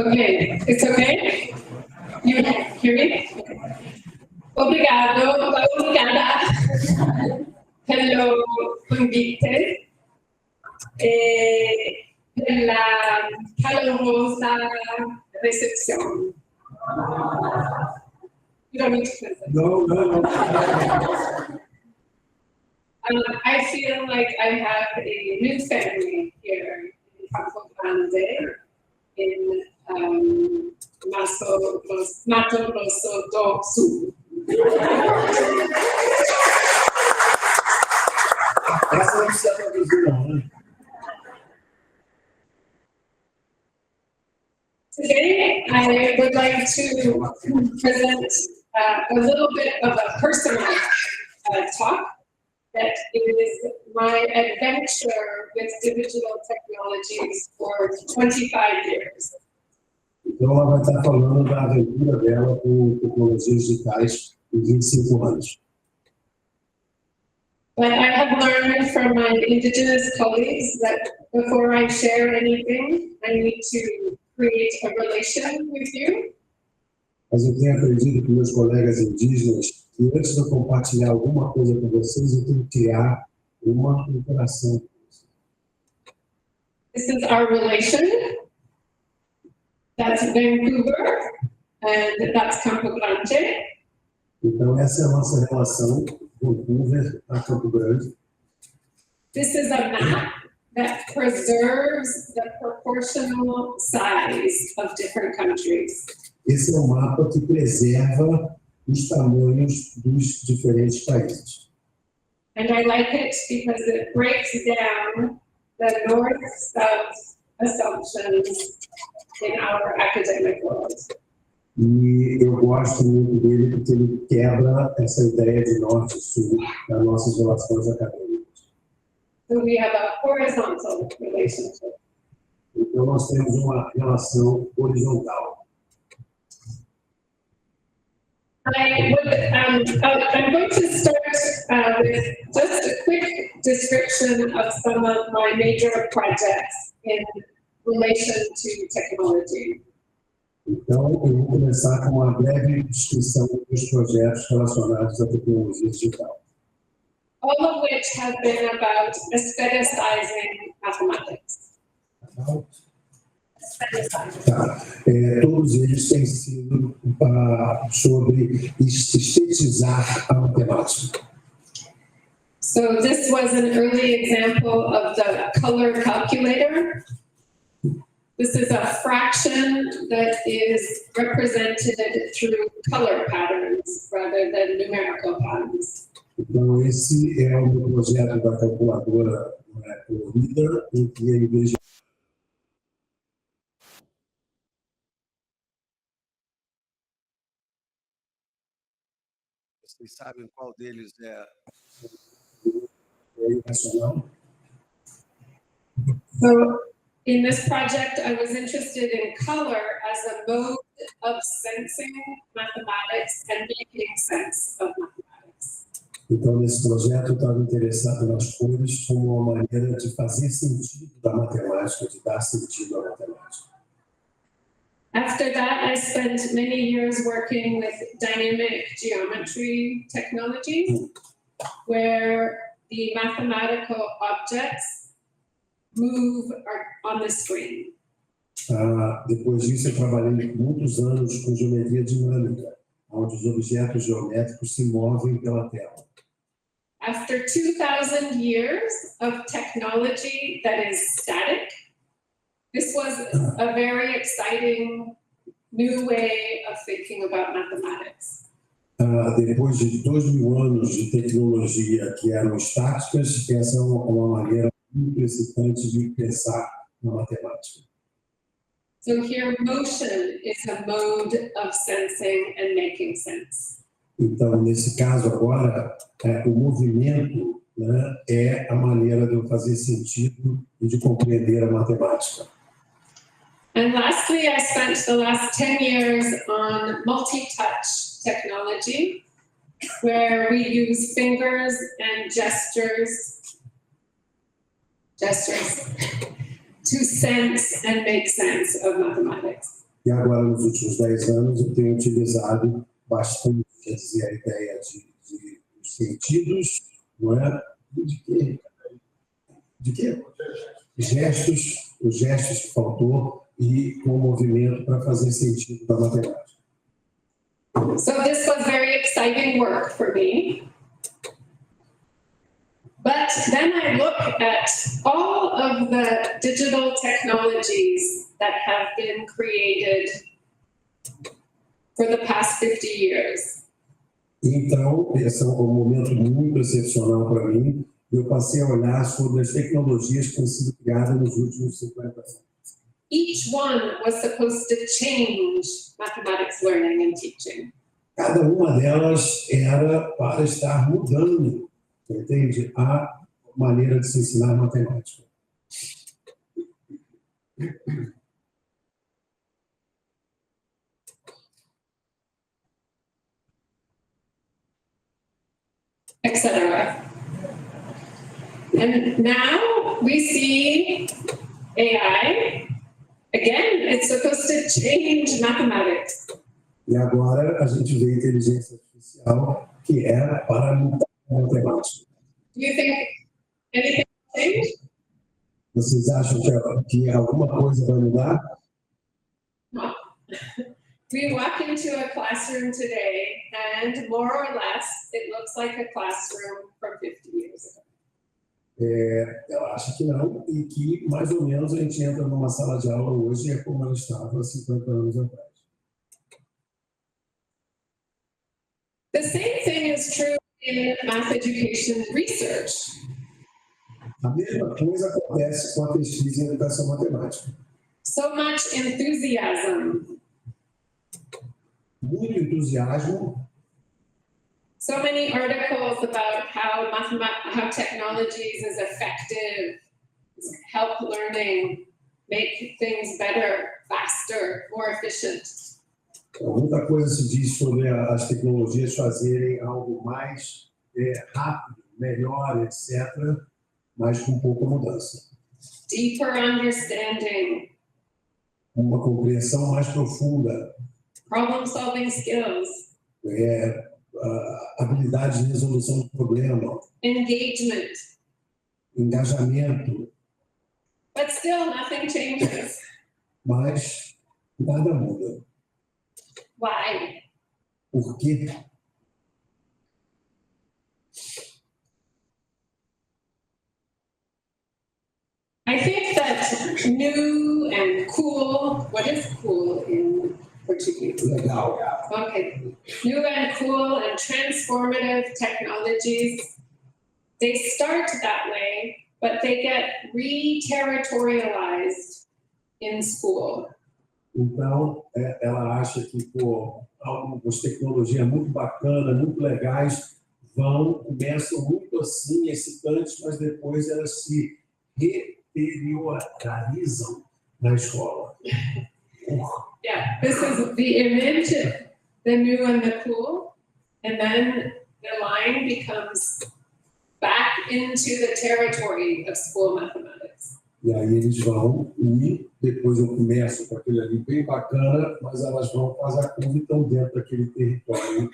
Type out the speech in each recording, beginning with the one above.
Okay, it's okay? You hear me? Obrigada. Hello, convite. La calorosa recepción. You don't need to listen. No. I feel like I have a new family here in Campo Grande, in Mato Grosso do Sul. Essa não precisa traduzir, não. Today, I would like to present a little bit of a personal talk that is my adventure with digital technologies for 25 years. Então, ela vai estar falando da aventura dela com tecnologias digitais em 25 anos. But I have learned from my indigenous colleagues that before I share anything, I need to create a relation with you. Mas eu tenho aprendido com meus colegas indígenas que antes de eu compartilhar alguma coisa com vocês, eu tenho que criar uma interação. This is our relation. That's Vancouver, and that's Campo Grande. Então, essa é a nossa relação, Vancouver a Campo Grande. This is a map that preserves the proportional size of different countries. Esse é um mapa que preserva os tamanhos dos diferentes países. And I like it because it breaks down the north-south assumptions in our academic world. E eu gosto muito dele porque ele quebra essa ideia de norte e sul nas nossas relações acadêmicas. So we have a horizontal relationship. Então nós temos uma relação horizontal. I'm going to start with just a quick description of some of my major projects in relation to technology. Então, eu vou começar com uma breve descrição dos projetos relacionados à tecnologia digital. All of which have been about aestheticizing mathematics. Todos eles têm sido sobre estetizar a matemática. So this was an early example of the color calculator. This is a fraction that is represented through color patterns rather than numerical patterns. Então, esse é o meu projeto da calculadora colorida, em que em vez de vocês sabem qual deles é irracional? So in this project, I was interested in color as a mode of sensing mathematics and making sense of mathematics. Então, nesse projeto, eu estava interessado nas cores como uma maneira de fazer sentido da matemática, de dar sentido à matemática. After that, I spent many years working with dynamic geometry technology, where the mathematical objects move on the screen. Depois disso, eu trabalhei muitos anos com geometria dinâmica, onde os objetos geométricos se movem pela tela. After 2,000 years of technology that is static, this was a very exciting new way of thinking about mathematics. Depois de 2.000 anos de tecnologia que eram estáticas, essa é uma maneira muito excitante de pensar na matemática. So here, motion is a mode of sensing and making sense. Então, nesse caso agora, o movimento, né, é a maneira de eu fazer sentido e de compreender a matemática. And lastly, I spent the last 10 years on multi-touch technology, where we use fingers and gestures to sense and make sense of mathematics. E agora, nos últimos 10 anos, eu tenho utilizado bastante, quer dizer, a ideia de sentidos, não é? De quê? De quê? Gestos, os gestos que faltou e com o movimento para fazer sentido da matemática. So this was very exciting work for me. But then I look at all of the digital technologies that have been created for the past 50 years. Então, esse é um momento muito excepcional para mim. Eu passei a olhar sobre as tecnologias que têm sido criadas nos últimos 50 anos. Each one was supposed to change mathematics learning and teaching. Cada uma delas era para estar mudando, entende? A maneira de se ensinar matemática. Etc. And now we see AI. Again, it's supposed to change mathematics. E agora a gente vê a inteligência artificial, que é para mudar a matemática. Do you think anything will change? Vocês acham que alguma coisa vai mudar? No. We walk into a classroom today, and more or less, it looks like a classroom from 50 years ago. Eu acho que não, e que mais ou menos a gente entra numa sala de aula hoje e é como ela estava há 50 anos atrás. The same thing is true in math education research. A mesma coisa acontece com a pesquisa em educação matemática. So much enthusiasm, Muito entusiasmo, so many articles about how technologies is effective, help learning, make things better, faster, more efficient. muita coisa se diz sobre as tecnologias fazerem algo mais rápido, melhor, etc., mas com pouca mudança. Deeper understanding, Uma compreensão mais profunda, problem-solving skills, habilidade de resolução de problema, engagement, engajamento, but still nothing changes. mas nada muda. Why? Por quê? I think that new and cool, what is cool in Portuguese? Legal. Okay, new and cool and transformative technologies, they start that way, but they get re-territorialized in school. Então, ela acha que, algumas tecnologias muito bacanas, muito legais, começam muito assim, excitantes, mas depois elas se reteriorizam na escola. Yeah, this is the image, the new and the cool, and then the line becomes back into the territory of school mathematics. E aí eles vão, e depois eu começo com aquele ali bem bacana, mas elas vão fazer a curva e estão dentro daquele território.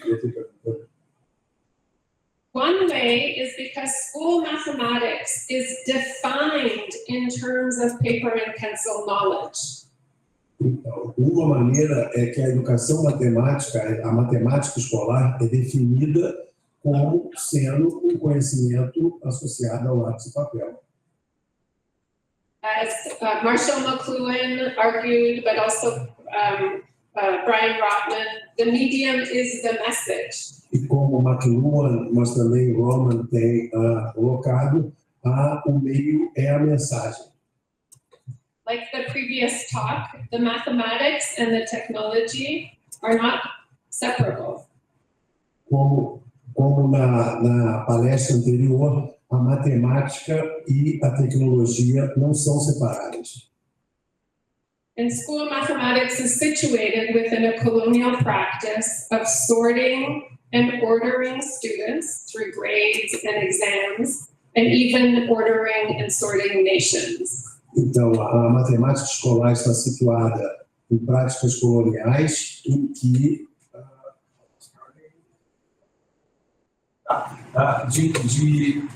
One way is because school mathematics is defined in terms of paper and pencil knowledge. Então, uma maneira é que a educação matemática, a matemática escolar, é definida como sendo um conhecimento associado ao lápis e papel. As Marshall McLuhan argued, but also Brian Rotman, the medium is the message. E como McLuhan, mas também Roman tem colocado, o meio é a mensagem. Like the previous talk, the mathematics and the technology are not separable. Como na palestra anterior, a matemática e a tecnologia não são separadas. And school mathematics is situated within a colonial practice of sorting and ordering students through grades and exams, and even ordering and sorting nations. Então, a matemática escolar está situada em práticas coloniais em que de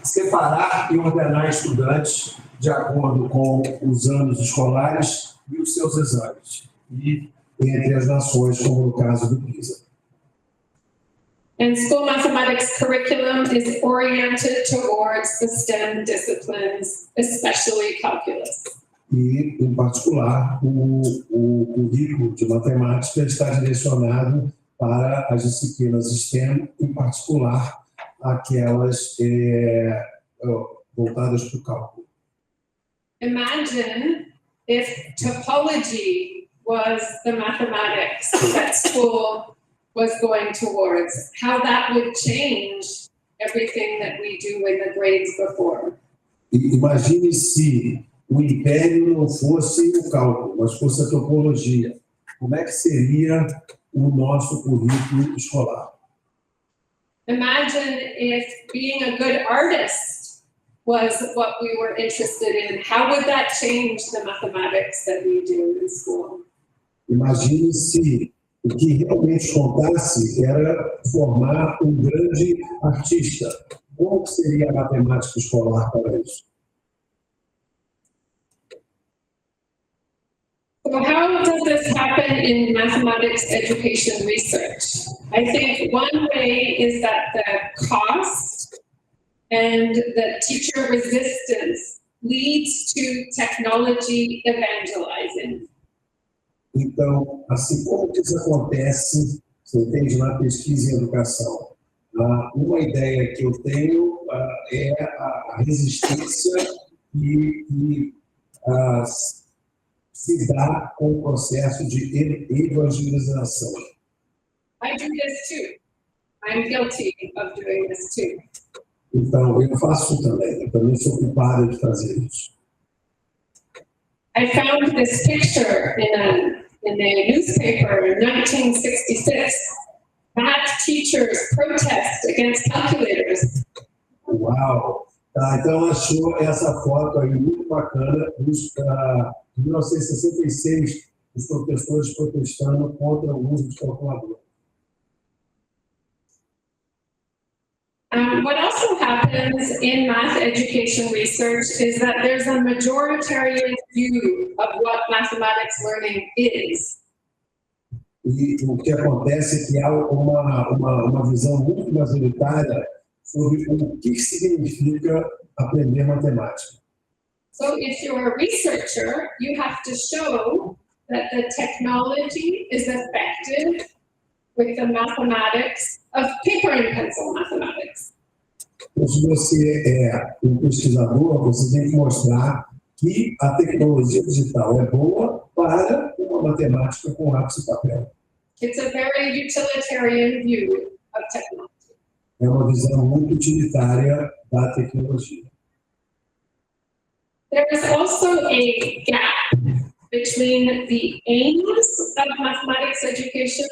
separar e ordenar estudantes de acordo com os anos escolares e os seus exames, e entre as nações, como no caso do PISA. And school mathematics curriculum is oriented towards the STEM disciplines, especially calculus. E, em particular, o currículo de matemática está direcionado para as disciplinas STEM, em particular aquelas voltadas para o cálculo. Imagine if topology was the mathematics that school was going towards, how that would change everything that we do in the grades before. Imagine se o império não fosse o cálculo, mas fosse a topologia. Como é que seria o nosso currículo escolar? Imagine if being a good artist was what we were interested in. How would that change the mathematics that we do in school? Imagine se o que realmente contasse era formar um grande artista. Como que seria a matemática escolar para isso? So how does this happen in mathematics education research? I think one way is that the cost and the teacher resistance leads to technology evangelizing. Então, assim como que isso acontece, você entende, na pesquisa em educação, uma ideia que eu tenho é a resistência que se dá com o processo de evangelização. I do this too. I'm guilty of doing this too. Então, eu faço também. Eu também sou culpada de fazer isso. I found this picture in a newspaper in 1966. Math teachers protest against calculators. Uau! Tá, então achou essa foto aí muito bacana, de 1966, os professores protestando contra o uso de calculadora. What also happens in math education research is that there's a majoritarian view of what mathematics learning is. E o que acontece é que há uma visão muito majoritária sobre o que significa aprender matemática. So if you're a researcher, you have to show that the technology is effective with the mathematics of paper and pencil mathematics. Então, se você é um pesquisador, você tem que mostrar que a tecnologia digital é boa para uma matemática com lápis e papel. It's a very utilitarian view of technology. É uma visão muito utilitária da tecnologia. There is also a gap between the aims of mathematics education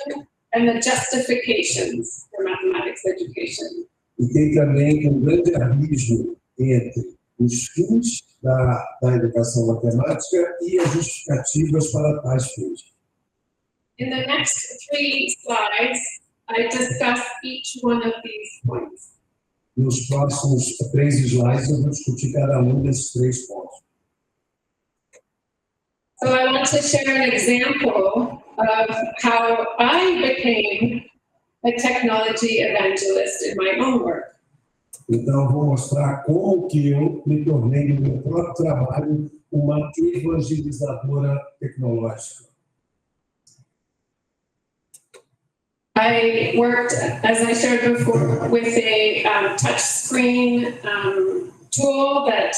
and the justifications for mathematics education. E tem também um grande abismo entre os fins da educação matemática e as justificativas para tais fins. In the next 3 slides, I discuss each one of these points. Nos próximos 3 slides, eu vou discutir cada desses 3 pontos. So I want to share an example of how I became a technology evangelist in my own work. Então, vou mostrar como que eu me tornei, no meu próprio trabalho, uma evangelizadora tecnológica. I worked, as I shared before, with a touch screen tool that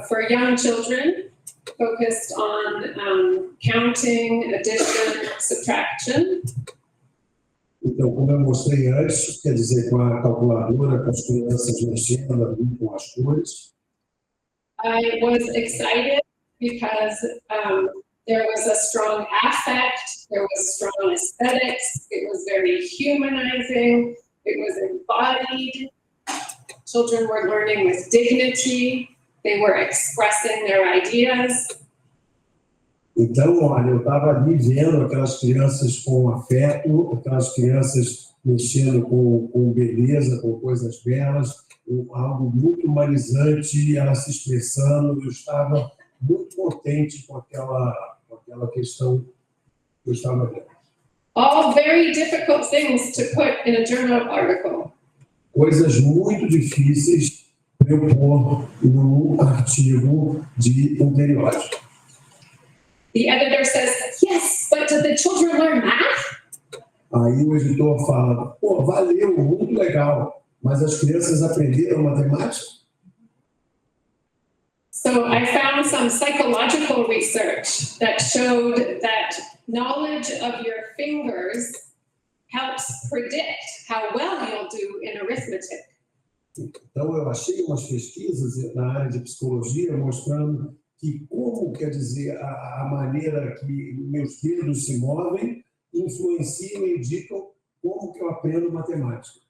for young children focused on counting, addition, subtraction. Então, como eu mostrei antes, quer dizer, com a calculadora, com as crianças mexendo ali com as cores. I was excited because there was a strong affect, there was strong aesthetics, it was very humanizing, it was embodied. Children were learning with dignity, they were expressing their ideas. Então, olha, eu estava ali vendo aquelas crianças com afeto, aquelas crianças mexendo com beleza, com coisas belas, algo muito humanizante, ela se expressando. Eu estava muito contente com aquela questão que eu estava vendo. All very difficult things to put in a journal article. Coisas muito difíceis para eu pôr num artigo de um periódico. The editor says, yes, but did the children learn math? Aí o editor fala, pô, valeu, muito legal, mas as crianças aprenderam matemática? So I found some psychological research that showed that knowledge of your fingers helps predict how well you'll do in arithmetic. Então eu achei umas pesquisas na área de psicologia mostrando que como, quer dizer, a maneira que meus dedos se movem influenciam e indicam como que eu aprendo matemática.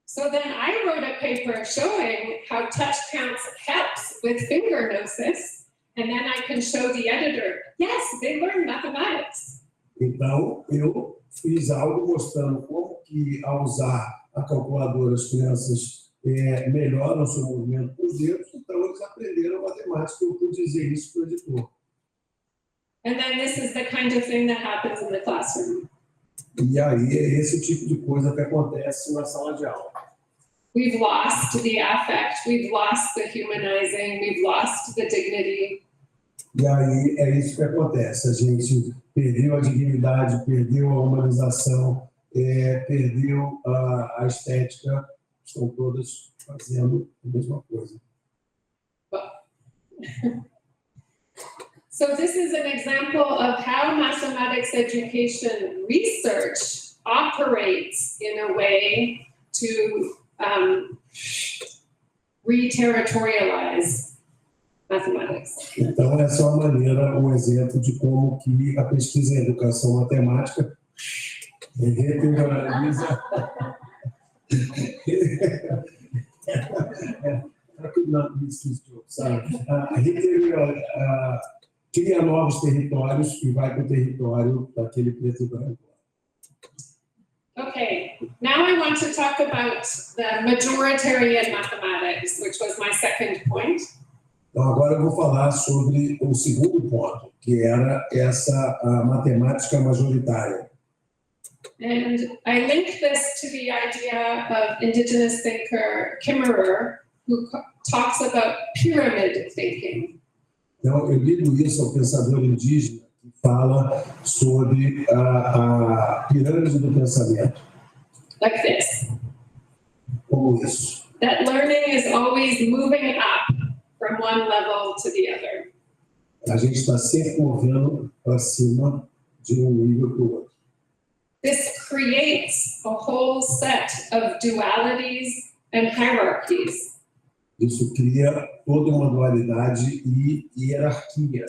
So then I wrote a paper showing how touch counts helps with finger gnosis, and then I can show the editor, yes, they learn mathematics. Então eu fiz algo mostrando como que ao usar a calculadora as crianças melhoram o seu movimento com os dedos, então eles aprenderam matemática. Eu pude dizer isso para o editor. And then this is the kind of thing that happens in the classroom. E aí é esse tipo de coisa que acontece na sala de aula. We've lost the affect, we've lost the humanizing, we've lost the dignity. E aí é isso que acontece. A gente perdeu a dignidade, perdeu a humanização, perdeu a estética. Estão todas fazendo a mesma coisa. So this is an example of how mathematics education research operates in a way to re-territorialize mathematics. Então, essa é uma maneira, um exemplo de como que a pesquisa em educação matemática reteritorializa. Cria novos territórios e vai para o território daquele preto e branco. Okay, now I want to talk about the majoritarian mathematics, which was my second point. Então, agora eu vou falar sobre o segundo ponto, que era essa matemática majoritária. And I link this to the idea of indigenous thinker Kimmerer, who talks about pyramid thinking. Então, eu ligo isso ao pensador indígena que fala sobre a pirâmide do pensamento. Like this. Como isso. That learning is always moving up from one level to the other. A gente está sempre movendo para cima de um nível para o outro. This creates a whole set of dualities and hierarchies. Isso cria toda uma dualidade e hierarquia.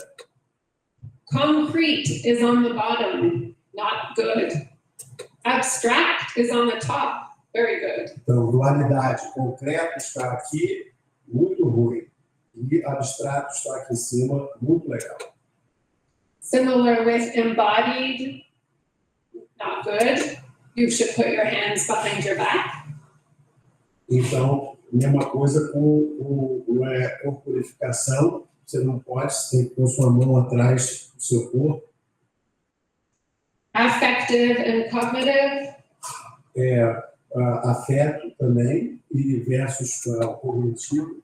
Concrete is on the bottom, not good. Abstract is on the top, very good. Então, dualidade, concreto está aqui, muito ruim. E abstrato está aqui em cima, muito legal. Similar with embodied, not good. You should put your hands behind your back. Então, mesma coisa com corporificação, você não pode, você tem que pôr sua mão atrás do seu corpo. Affective and cognitive. Afeto também, e versus cognitivo.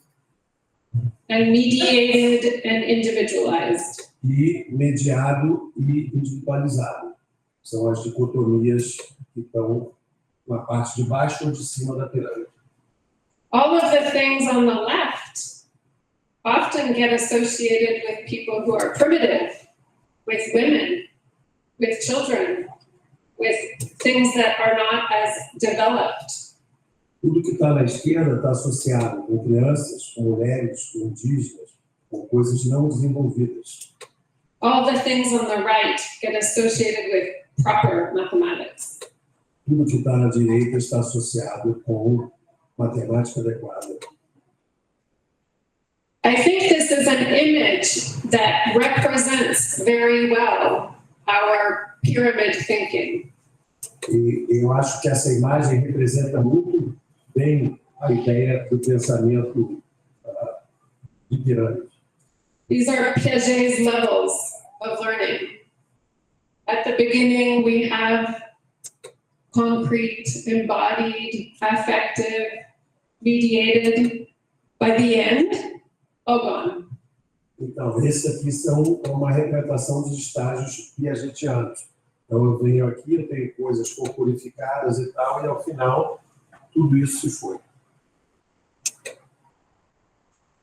And mediated and individualized. E mediado e individualizado. São as dicotomias que estão na parte de baixo ou de cima da pirâmide. All of the things on the left often get associated with people who are primitive, with women, with children, with things that are not as developed. Tudo que está na esquerda está associado com crianças, com mulheres, com indígenas, com coisas não desenvolvidas. All the things on the right get associated with proper mathematics. Tudo que está na direita está associado com matemática adequada. I think this is an image that represents very well our pyramid thinking. E eu acho que essa imagem representa muito bem a ideia do pensamento de pirâmide. These are Piaget's levels of learning. At the beginning, we have concrete, embodied, affective, mediated. By the end, all gone. Então, esse aqui são uma representação dos estágios piagetianos. Então, eu venho aqui, eu tenho coisas corporificadas e tal, e ao final, tudo isso se foi.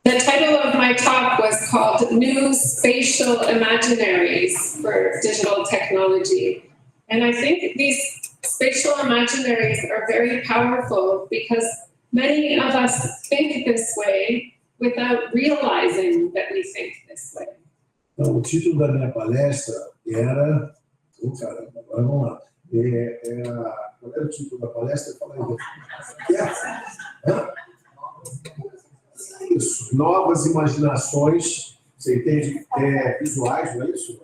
The title of my talk was called New Spatial Imaginaries for Digital Technology. And I think these spatial imaginaries are very powerful because many of us think this way without realizing that we think this way. Então, o título da minha palestra era... caramba, agora vamos lá. Qual era o título da palestra? Fala aí. Isso, novas imaginações, você entende? Visuais, não é isso?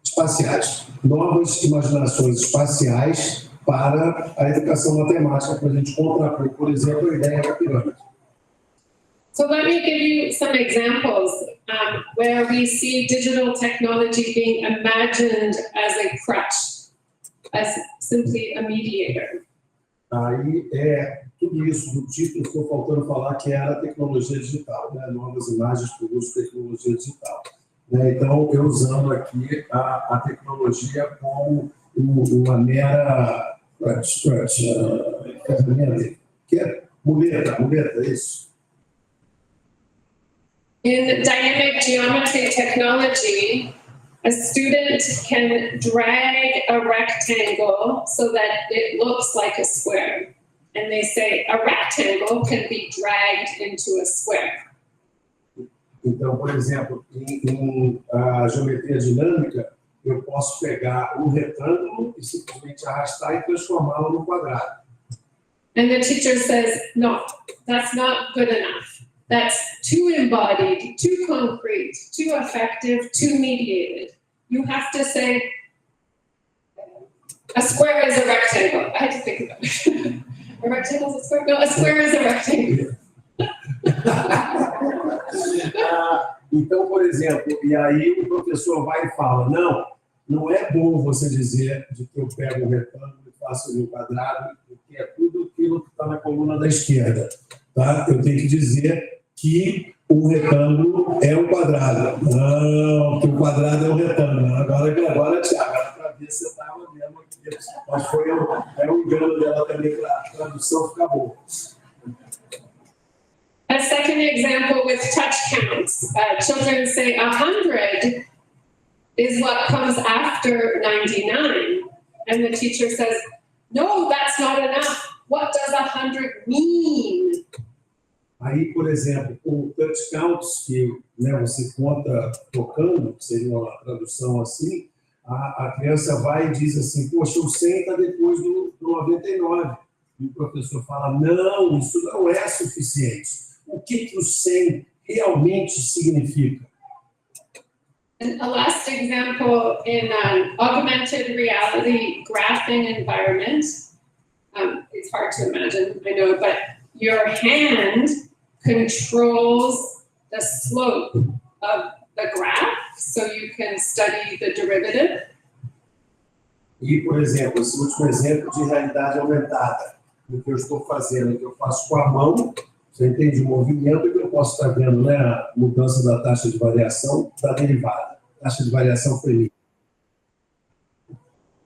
Espaciais. Novas imaginações espaciais para a educação matemática, para a gente contrapor, por exemplo, a ideia da pirâmide. So let me give you some examples where we see digital technology being imagined as a crutch, as simply a mediator. Aí tudo isso do título ficou faltando falar que era a tecnologia digital, né? Novas imagens por uso de tecnologia digital. Né? Então, eu usando aqui a tecnologia como uma mera ferramenta, que é muleta, é isso. In dynamic geometry technology, a student can drag a rectangle so that it looks like a square. And they say a rectangle can be dragged into a square. Então, por exemplo, em geometria dinâmica, eu posso pegar um retângulo e simplesmente arrastar e transformá-lo num quadrado. And the teacher says, no, that's not good enough. That's too embodied, too concrete, too affective, too mediated. You have to say, a square is a rectangle. I had to think about it. A rectangle is a square? No, a square is a rectangle. Então, por exemplo, e aí o professor vai e fala, não é bom você dizer de que eu pego um retângulo e faço um quadrado, porque é tudo aquilo que está na coluna da esquerda. Tá? Eu tenho que dizer que um retângulo é um quadrado. Não, que o quadrado é um retângulo. Agora Thiago, para ver se você estava vendo aqui. Mas é um engano dela também para a tradução ficar boa. A second example with touch counts. Children say 100 is what comes after 99. And the teacher says, no, that's not enough. What does 100 mean? Aí, por exemplo, o touch counts, que você conta tocando, que seria uma tradução assim, a criança vai e diz assim, poxa, o 100 está depois do 99. E o professor fala, não, isso não é suficiente. O que o 100 realmente significa? And a last example in an augmented reality graphing environment, it's hard to imagine, I know, but your hand controls the slope of the graph, so you can study the derivative. E, por exemplo, esse último exemplo de realidade aumentada, o que eu estou fazendo, o que eu faço com a mão, você entende o movimento que eu posso estar vendo, né? A mudança da taxa de variação da derivada, taxa de variação foi.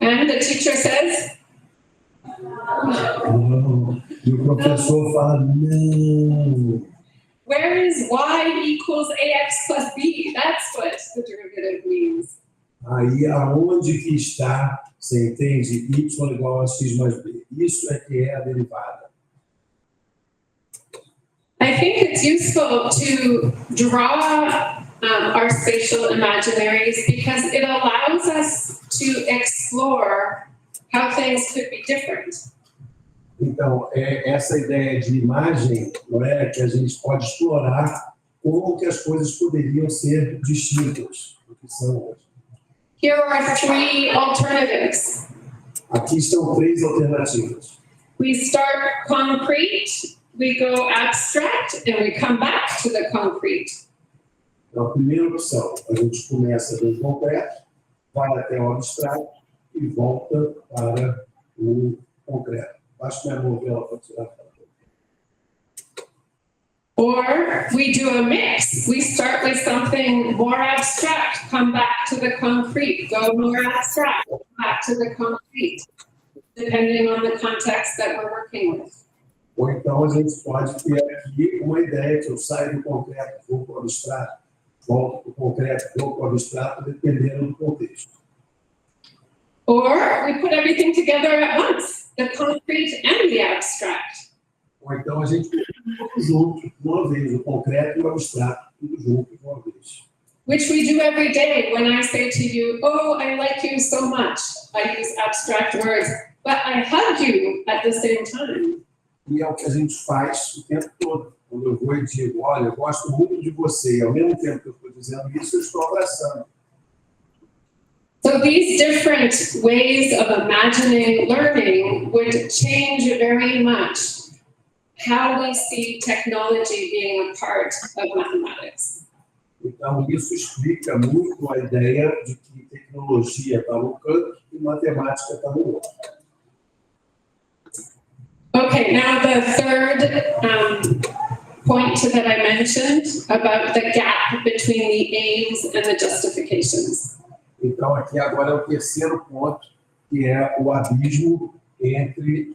And the teacher says, não. E o professor fala, não. Where is y equals ax plus b? That's what the derivative means. Aí, aonde que está, você entende? Y igual a x mais b. Isso é que é a derivada. I think it's useful to draw our spatial imaginaries because it allows us to explore how things could be different. Então, essa ideia de imagem, não é, que a gente pode explorar como que as coisas poderiam ser distintas do que são hoje. Here are three alternatives. Aqui estão três alternativas. We start concrete, we go abstract, and we come back to the concrete. Então, a primeira opção, a gente começa do concreto, vai até o abstrato e volta para o concreto. Acho que minha novela para tirar a foto. Or we do a mix. We start with something more abstract, come back to the concrete, go more abstract, back to the concrete, depending on the context that we're working with. Ou então a gente pode ter aqui uma ideia que eu saio do concreto, vou para o abstrato, volto para o concreto, vou para o abstrato, dependendo do contexto. Or we put everything together at once, the concrete and the abstract. Ou então a gente põe tudo junto, de uma vez, o concreto e o abstrato, tudo junto de uma vez. Which we do every day. When I say to you, oh, I like you so much, I use abstract words, but I hug you at the same time. E é o que a gente faz o tempo todo. Quando eu vou e digo, olha, eu gosto muito de você, e ao mesmo tempo que eu estou dizendo isso, eu estou abraçando. So these different ways of imagining learning would change very much how we see technology being a part of mathematics. Então, isso explica muito a ideia de que tecnologia está num canto e matemática está no outro. Okay, now the third point that I mentioned about the gap between the aims and the justifications. Então, aqui agora é o terceiro ponto, que é o abismo entre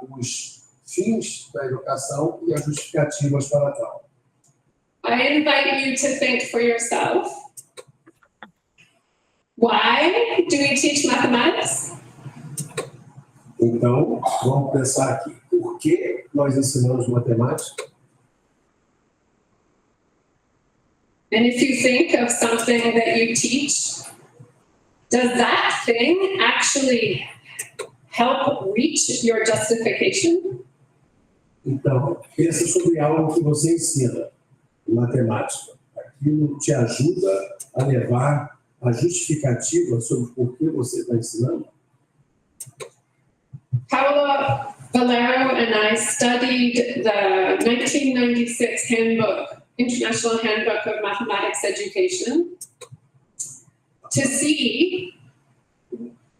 os fins da educação e as justificativas para tal. I invite you to think for yourself. Why do we teach mathematics? Então, vamos pensar aqui, por que nós ensinamos matemática? And if you think of something that you teach, does that thing actually help reach your justification? Então, pensa sobre algo que você ensina em matemática. Aquilo te ajuda a levar a justificativa sobre por que você está ensinando? Paola Valero and I studied the 1996 handbook, International Handbook of Mathematics Education, to see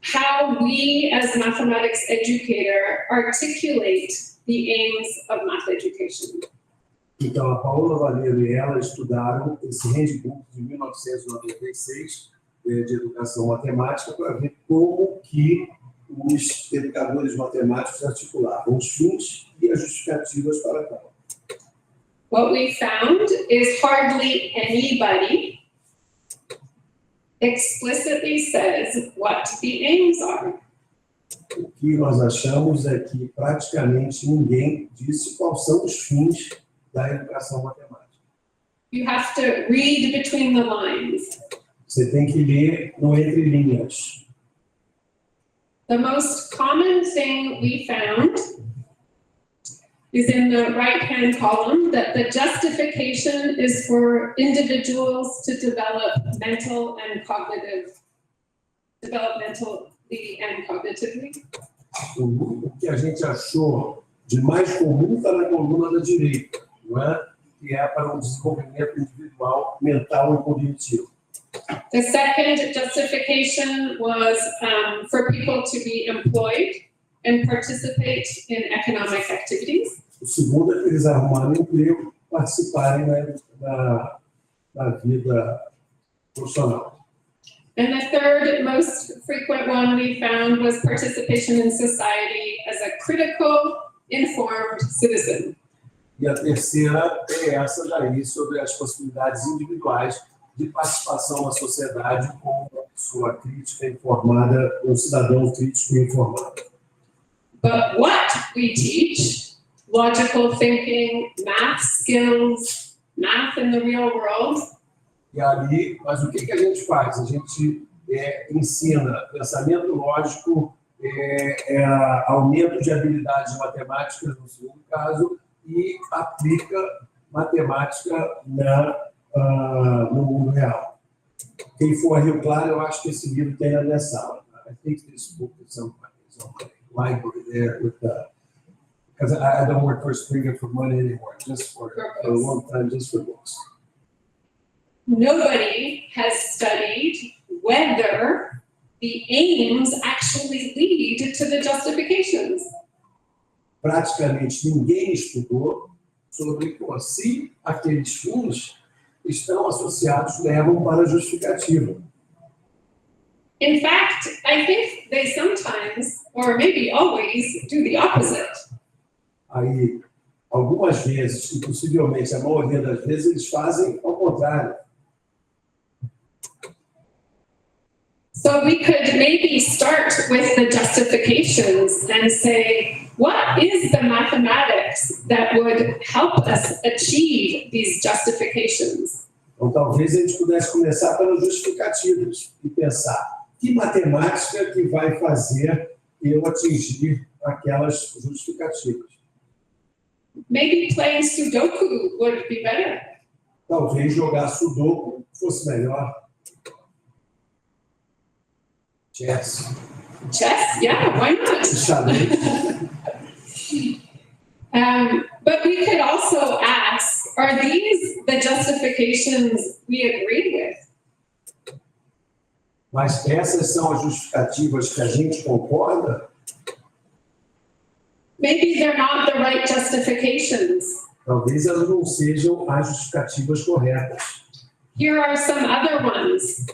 how we as mathematics educator articulate the aims of math education. Então, a Paola Valero e ela estudaram esse handbook de 1996 de educação matemática para ver como que os educadores matemáticos articulavam os fins e as justificativas para tal. What we found is hardly anybody explicitly says what the aims are. O que nós achamos é que praticamente ninguém disse quais são os fins da educação matemática. You have to read between the lines. Você tem que ler no entre linhas. The most common thing we found is in the right-hand column that the justification is for individuals to develop developmentally and cognitively. O que a gente achou de mais comum está na coluna da direita, não é? Que é para um desenvolvimento individual, mental e cognitivo. The second justification was for people to be employed and participate in economic activities. O segundo é que eles arrumaram emprego, participarem da vida profissional. And the third most frequent one we found was participation in society as a critical, informed citizen. E a terceira é essa daí, sobre as possibilidades individuais de participação na sociedade como uma pessoa crítica informada, um cidadão crítico e informado. But what we teach, logical thinking, math skills, math in the real world, E ali, mas o que a gente faz? A gente ensina pensamento lógico, aumento de habilidades matemáticas no segundo caso e aplica matemática no mundo real. Quem for a Rio Claro, eu acho que esse livro tem na minha sala. I think this book is on my library there with because I don't work for Springer for money anymore, just for a long time, just for books. Nobody has studied whether the aims actually lead to the justifications. Praticamente ninguém estudou sobre se aqueles fins estão associados, levam para a justificativa. In fact, I think they sometimes, or maybe always, do the opposite. Aí, algumas vezes, e possivelmente a maioria das vezes, eles fazem ao contrário. So we could maybe start with the justifications and say, what is the mathematics that would help us achieve these justifications? Então, talvez a gente pudesse começar pelas justificativas e pensar que matemática que vai fazer eu atingir aquelas justificativas. Maybe playing Sudoku would be better. Talvez jogar Sudoku fosse melhor. Chess. Chess? Yeah, why not? Xadrez. But we could also ask, are these the justifications we agree with? Mas essas são as justificativas que a gente concorda? Maybe they're not the right justifications. Talvez elas não sejam as justificativas corretas. Here are some other ones.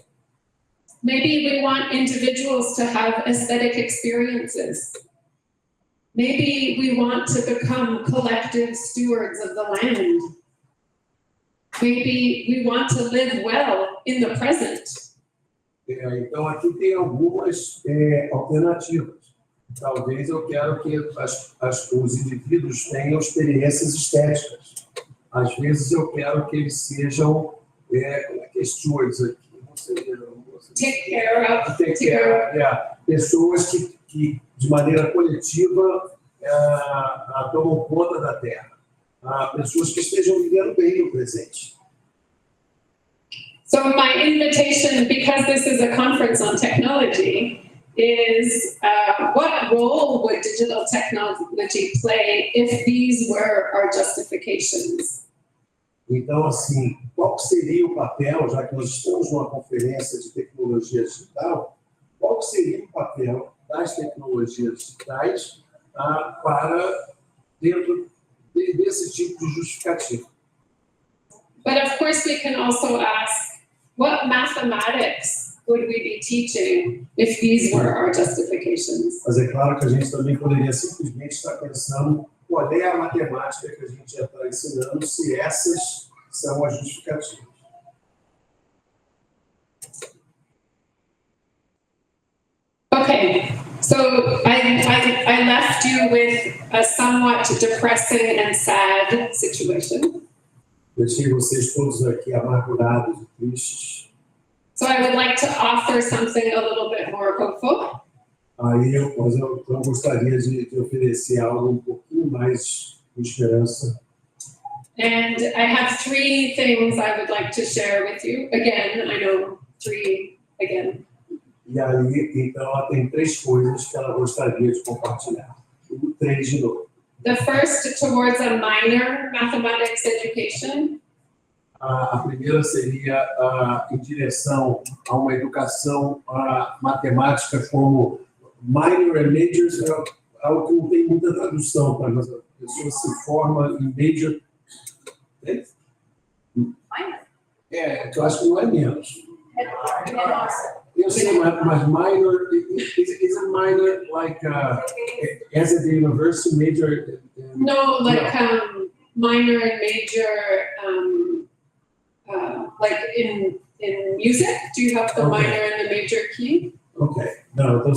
Maybe we want individuals to have aesthetic experiences. Maybe we want to become collective stewards of the land. Maybe we want to live well in the present. Então, aqui tem algumas alternativas. Talvez eu quero que os indivíduos tenham experiências estéticas. Às vezes eu quero que eles sejam stewards aqui. Take care of. Pessoas que, de maneira coletiva, tomam conta da terra. Pessoas que estejam vivendo bem no presente. So my invitation, because this is a conference on technology, is what role would digital technology play if these were our justifications? Então, assim, qual seria o papel, já que nós estamos numa conferência de tecnologia digital, qual seria o papel das tecnologias digitais para dentro desse tipo de justificativa? But of course, we can also ask, what mathematics would we be teaching if these were our justifications? Mas é claro que a gente também poderia simplesmente estar pensando qual é a matemática que a gente já está ensinando, se essas são as justificativas. Okay, so I left you with a somewhat depressing and sad situation. Deixei vocês todos aqui amargurados e tristes. So I would like to offer something a little bit more hopeful. Aí eu gostaria de oferecer algo pouquinho mais de esperança. And I have 3 things I would like to share with you. Again, I know 3 again. E aí, então, ela tem 3 coisas que ela gostaria de compartilhar. 3 de novo. The first, towards a minor mathematics education. A primeira seria em direção a uma educação matemática como minor and majors, algo que não tem muita tradução, tá? Mas a pessoa se forma em major. Eu acho que não é menos. Eu sei, mas minor, is a minor like as at the university major? No, like minor and major, like in music. Do you have the Okay. minor and the major key? Ok, não, então...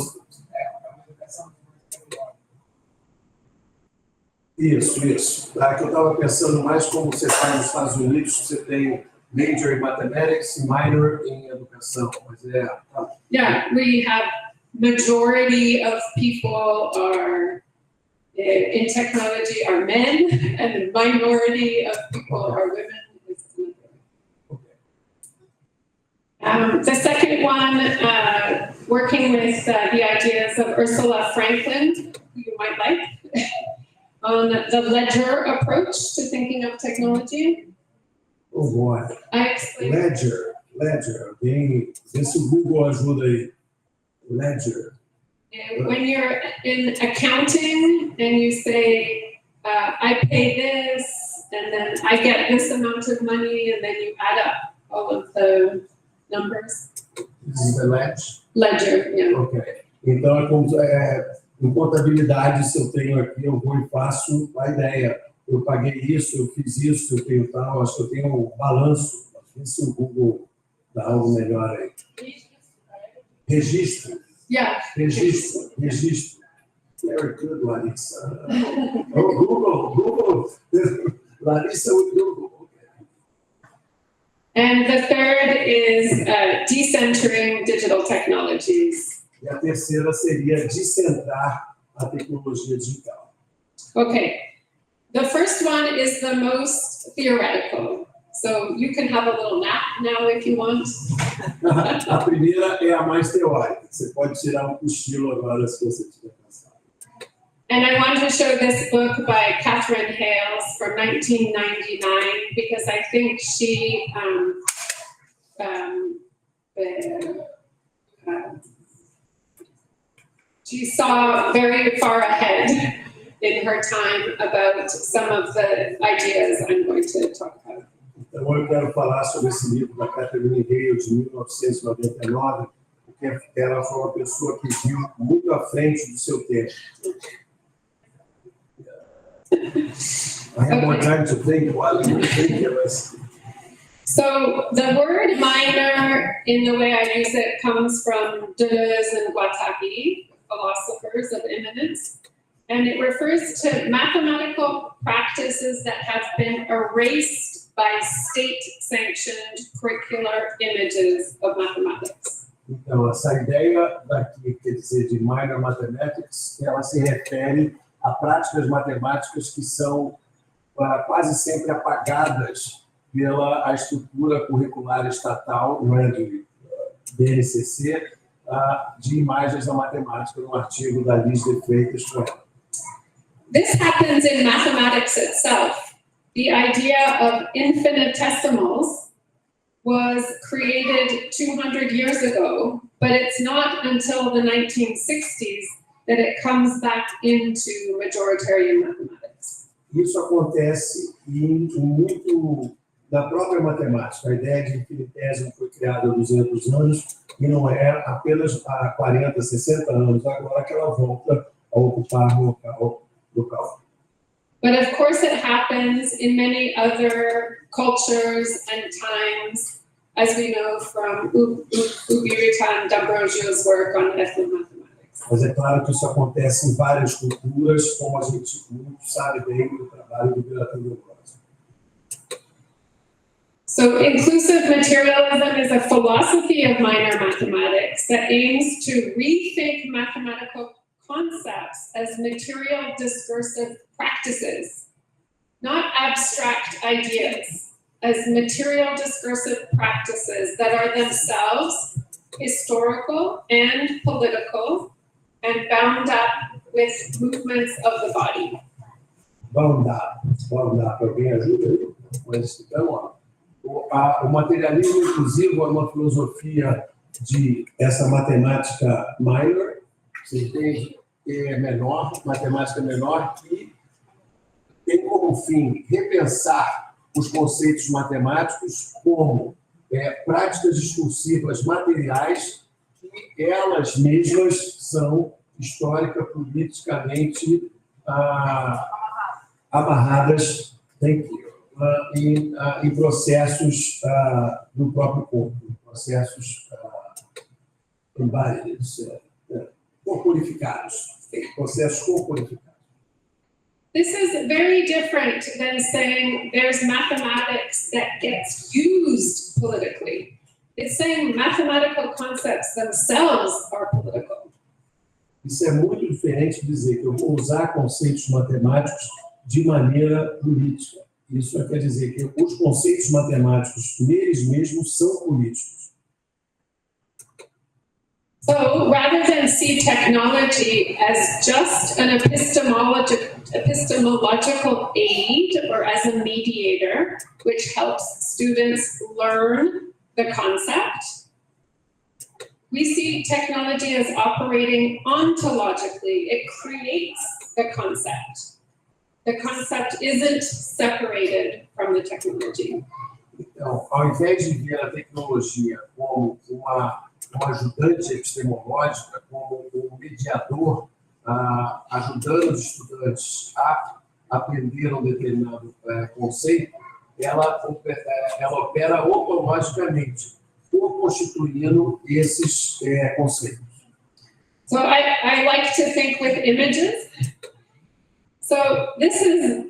Isso. Tá, que eu estava pensando mais como você faz nos Estados Unidos, você tem major em mathematics e minor em educação. Mas Yeah, we have majority of people are in technology are men, and the minority of people are women. The second one, working with the ideas of Ursula Franklin, who you might like, on the ledger approach to thinking of technology. Oh, boy. I explained. Ledger. Alguém, vê se o Google ajuda aí. Ledger. When you're in accounting and you say, I pay this, and then I get this amount of money, and then you add up all of the numbers. This is the Ledger, yeah. Ok. Então, é como, em contabilidade, se eu tenho aqui, eu vou e faço a ideia. Eu paguei isso, eu fiz isso, eu tenho tal, acho que eu tenho um balanço. Acho que se o Google dá algo melhor aí. Registro. Yeah. Registro. Very good, Larissa. Oh, Google. Larissa with Google. And the third is decentering digital technologies. E a terceira seria descentrar a tecnologia digital. Okay, the first one is the most theoretical. So you can have a little nap now if you want. A primeira é a mais teórica. Você pode tirar um cochilo agora se você estiver cansado. And I want to show this book by Catherine Hales from 1999 because I think she she saw very far ahead in her time about some of the ideas I'm going to talk about. Então, eu quero falar sobre esse livro da Catherine Hales, de 1999, porque ela foi uma pessoa que viu muito à frente do seu tempo. I have more time to think while you think of us. So the word minor, in the way I use it, comes from Deleuze and Guattari, philosophers of immanence. And it refers to mathematical practices that have been erased by state-sanctioned curricular images of mathematics. Então, essa ideia daqui, quer dizer, de minor mathematics, ela se refere a práticas matemáticas que são quase sempre apagadas pela a estrutura curricular estatal, não é, de BNCC, de imagens da matemática, no artigo da Lise Freitas com ela. This happens in mathematics itself. The idea of infinitesimals was created 200 years ago, but it's not until the 1960s that it comes back into majoritarian mathematics. Isso acontece em muito da própria matemática. A ideia de infinitésimo foi criada há 200 anos e não é apenas há 40, 60 anos, agora que ela volta a ocupar o local. But of course it happens in many other cultures and times, as we know from Ubirita and D'Ambrosio's work on ethnomathematics. Mas é claro que isso acontece em várias culturas, como a gente muito sabe bem do trabalho do Biratan D'Ambrosio. So inclusive materialism is a philosophy of minor mathematics that aims to rethink mathematical concepts as material discursive practices, not abstract ideas, as material discursive practices that are themselves historical and political and bound up with movements of the body. Bound up, alguém ajuda aí? Mas, então, ó, o materialismo inclusivo é uma filosofia de essa matemática minor, você entende? É menor, matemática menor, que tem como fim repensar os conceitos matemáticos como práticas discursivas materiais que elas mesmas são histórica, politicamente amarradas em processos do próprio corpo, processos corporificados, processos corporificados. This is very different than saying there's mathematics that gets used politically. It's saying mathematical concepts themselves are political. Isso é muito diferente de dizer que eu vou usar conceitos matemáticos de maneira política. Isso quer dizer que os conceitos matemáticos neles mesmos são políticos. So rather than see technology as just an epistemological aid or as a mediator, which helps students learn the concept, we see technology as operating ontologically. It creates the concept. The concept isn't separated from the technology. Então, ao invés de ver a tecnologia como uma ajudante epistemológica, como um mediador, ajudando os estudantes a aprender um determinado conceito, ela opera ontologicamente, constituindo esses conceitos. So I like to think with images. So this is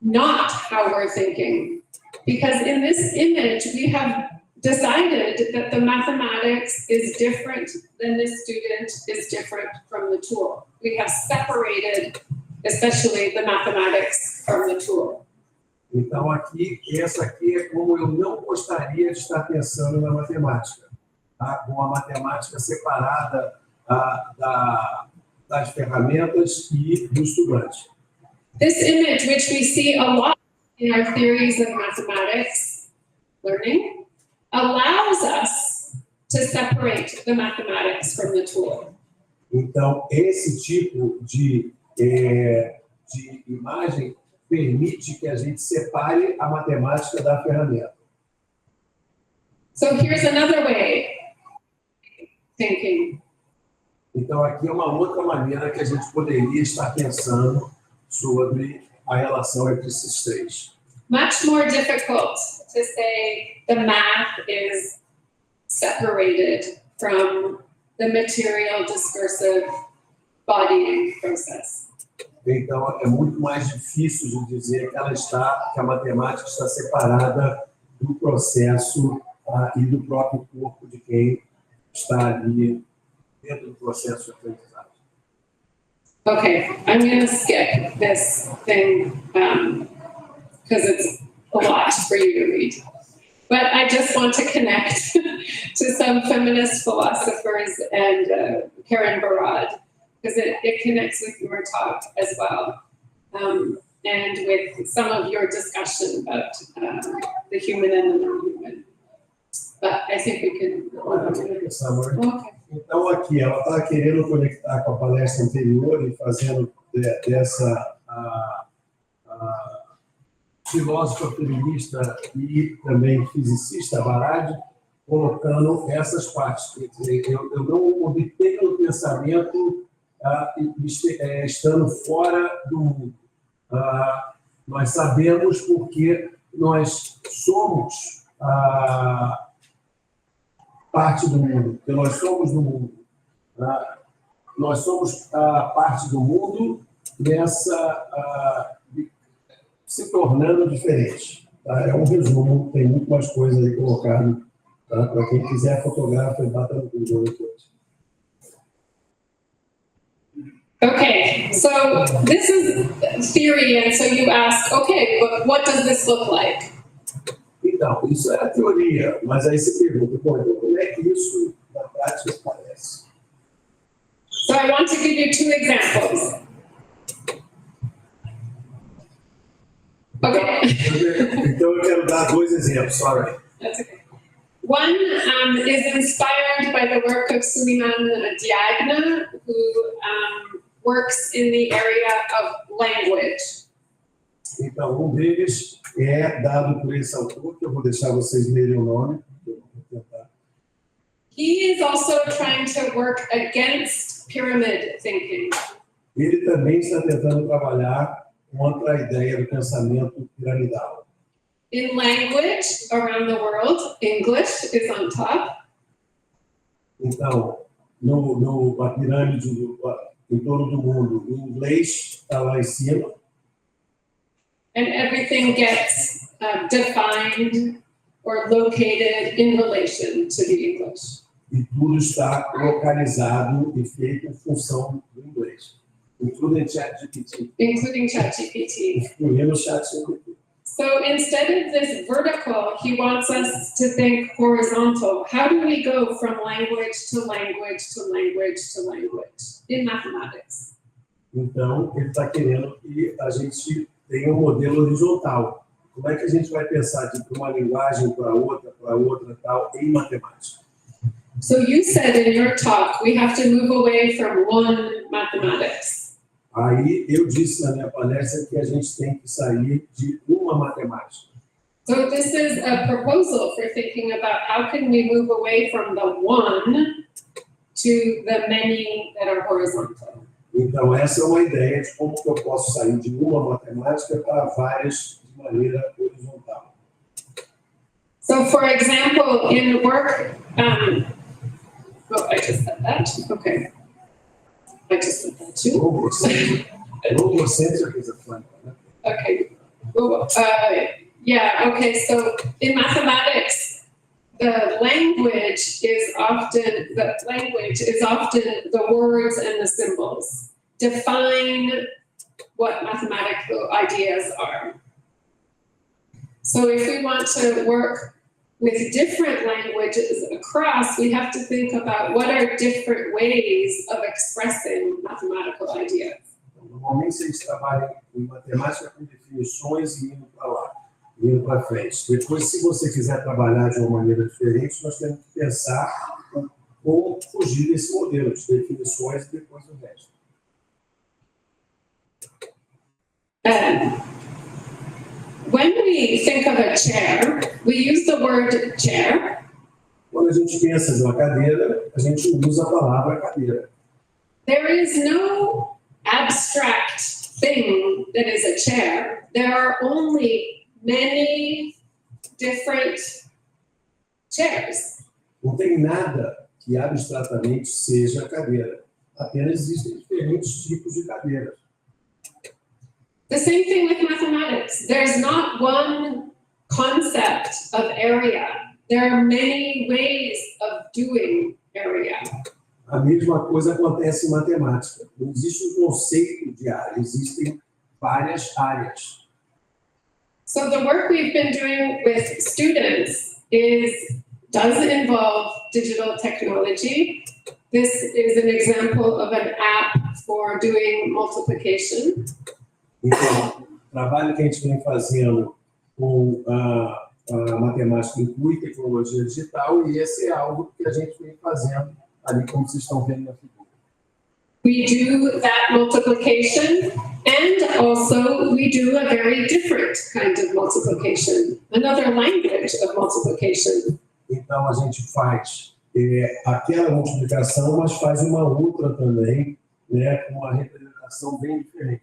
not how we're thinking, because in this image we have decided that the mathematics is different than the student is different from the tool. We have separated, especially the mathematics from the tool. Então, essa aqui é como eu não gostaria de estar pensando na matemática, tá? Com a matemática separada das ferramentas e do estudante. This image, which we see a lot in our theories of mathematics learning, allows us to separate the mathematics from the tool. Então, esse tipo de imagem permite que a gente separe a matemática da ferramenta. So here's another way of thinking. Então, aqui é uma outra maneira que a gente poderia estar pensando sobre a relação entre esses três. Much more difficult to say the math is separated from the material discursive bodying process. Então, é muito mais difícil de dizer que a matemática está separada do processo e do próprio corpo de quem está ali dentro do processo de aprendizagem. Okay, I'm going to skip this thing because it's a lot for you to read. But I just want to connect to some feminist philosophers and Karen Barad, because it connects with your talk as well, and with some of your discussion about the human and the non-human. But I think we can. Okay. Então, aqui, ela está querendo conectar com a palestra anterior e fazendo dessa filósofa feminista e também fisicista, Barad, colocando essas partes. Quer dizer, eu não obtenho o pensamento estando fora do mundo. Nós sabemos porque nós somos parte do mundo, porque nós somos do mundo. Nós somos parte do mundo se tornando diferente. Tá? É um resumo, tem muito mais coisa aí colocado. Tá? Para quem quiser fotografa e bata no Google depois. Okay, so this is theory, and so you ask, okay, but what does this look like? Então, isso é a teoria, mas aí você pergunta, então, como é que isso na prática parece? So I want to give you two examples. Okay. Então eu quero dar dois exemplos, sorry. That's okay. One is inspired by the work of Suleiman Diagna, who works in the area of language. Então, deles é dado por esse autor, que eu vou deixar vocês lerem o nome. He is also trying to work against pyramid thinking. Ele também está tentando trabalhar contra a ideia do pensamento piramidal. In language around the world, English is on top. Então, na pirâmide em torno do mundo, o inglês está lá em cima. And everything gets defined or located in relation to the English. E tudo está localizado e feito em função do inglês. Including ChatGPT. including ChatGPT. Incluindo o ChatGPT. So instead of this vertical, he wants us to think horizontal. How do we go from language to language to language to language in mathematics? Então, ele está querendo que a gente tenha um modelo horizontal. Como é que a gente vai pensar de uma linguagem para outra, tal, em matemática? So you said in your talk, we have to move away from one mathematics. Aí eu disse na minha palestra que a gente tem que sair de uma matemática. So this is a proposal for thinking about how can we move away from the one to the many that are horizontal. Então, essa é uma ideia de como que eu posso sair de uma matemática para várias de maneira horizontal. So for example, in work, oh, I just said that, okay. I just said that too. Logocentric is a fun one. Okay. Well, yeah, okay, so in mathematics, the language is often the words and the symbols. Define what mathematical ideas are. So if we want to work with different languages across, we have to think about what are different ways of expressing mathematical ideas. Normalmente, a gente trabalha em matemática com definições e indo para lá, indo para frente. Depois, se você quiser trabalhar de uma maneira diferente, nós temos que pensar como fugir desse modelo de definições e depois o resto. When we think of a chair, we use the word chair. Quando a gente pensa em uma cadeira, a gente usa a palavra cadeira. There is no abstract thing that is a chair. There are only many different chairs. Não tem nada que abstratamente seja cadeira. Apenas existem diferentes tipos de cadeiras. The same thing with mathematics. There's not one concept of area. There are many ways of doing area. A mesma coisa acontece em matemática. Não existe um conceito de área, existem várias áreas. So the work we've been doing with students does involve digital technology. This is an example of an app for doing multiplication. Então, o trabalho que a gente vem fazendo com a matemática inclui tecnologia digital e esse é algo que a gente vem fazendo ali, como vocês estão vendo na figura. We do that multiplication, and also we do a very different kind of multiplication, another language of multiplication. Então, a gente faz aquela multiplicação, mas faz uma outra também, né, com uma representação bem diferente.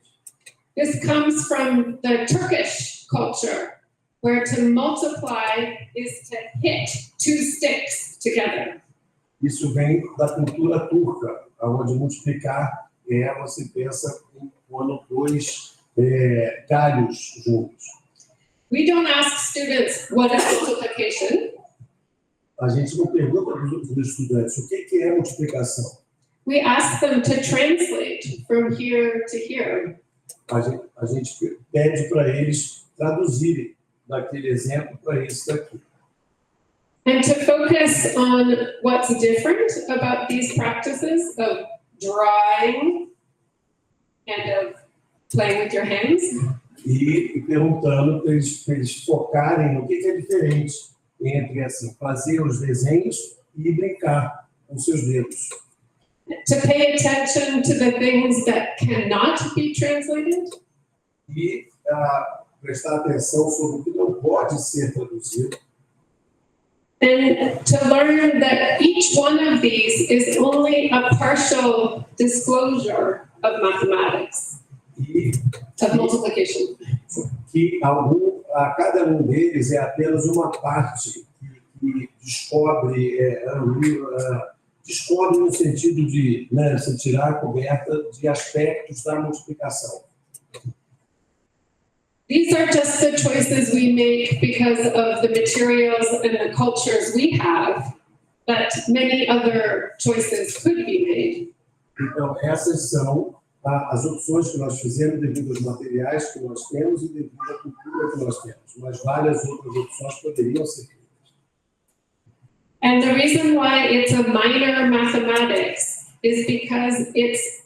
This comes from the Turkish culture, where to multiply is to hit two sticks together. Isso vem da cultura turca, onde multiplicar você pensa em quando dois galhos juntos. We don't ask students what is multiplication. A gente não pergunta para os estudantes o que é multiplicação. We ask them to translate from here to here. A gente pede para eles traduzirem daquele exemplo para esse daqui. And to focus on what's different about these practices of drawing and of playing with your hands. E perguntando para eles focarem no que é diferente entre assim, fazer os desenhos e brincar com seus dedos. To pay attention to the things that cannot be translated. E prestar atenção sobre o que não pode ser traduzido. And to learn that each one of these is only a partial disclosure of mathematics, of multiplication. Que a cada um deles é apenas uma parte que descobre, descobre no sentido de se tirar a coberta de aspectos da multiplicação. These are just the choices we make because of the materials and the cultures we have. but many other choices could be made. Então, essas são as opções que nós fizemos devido aos materiais que nós temos e devido à cultura que nós temos. Mas várias outras opções poderiam ser feitas. And the reason why it's a minor mathematics is because it's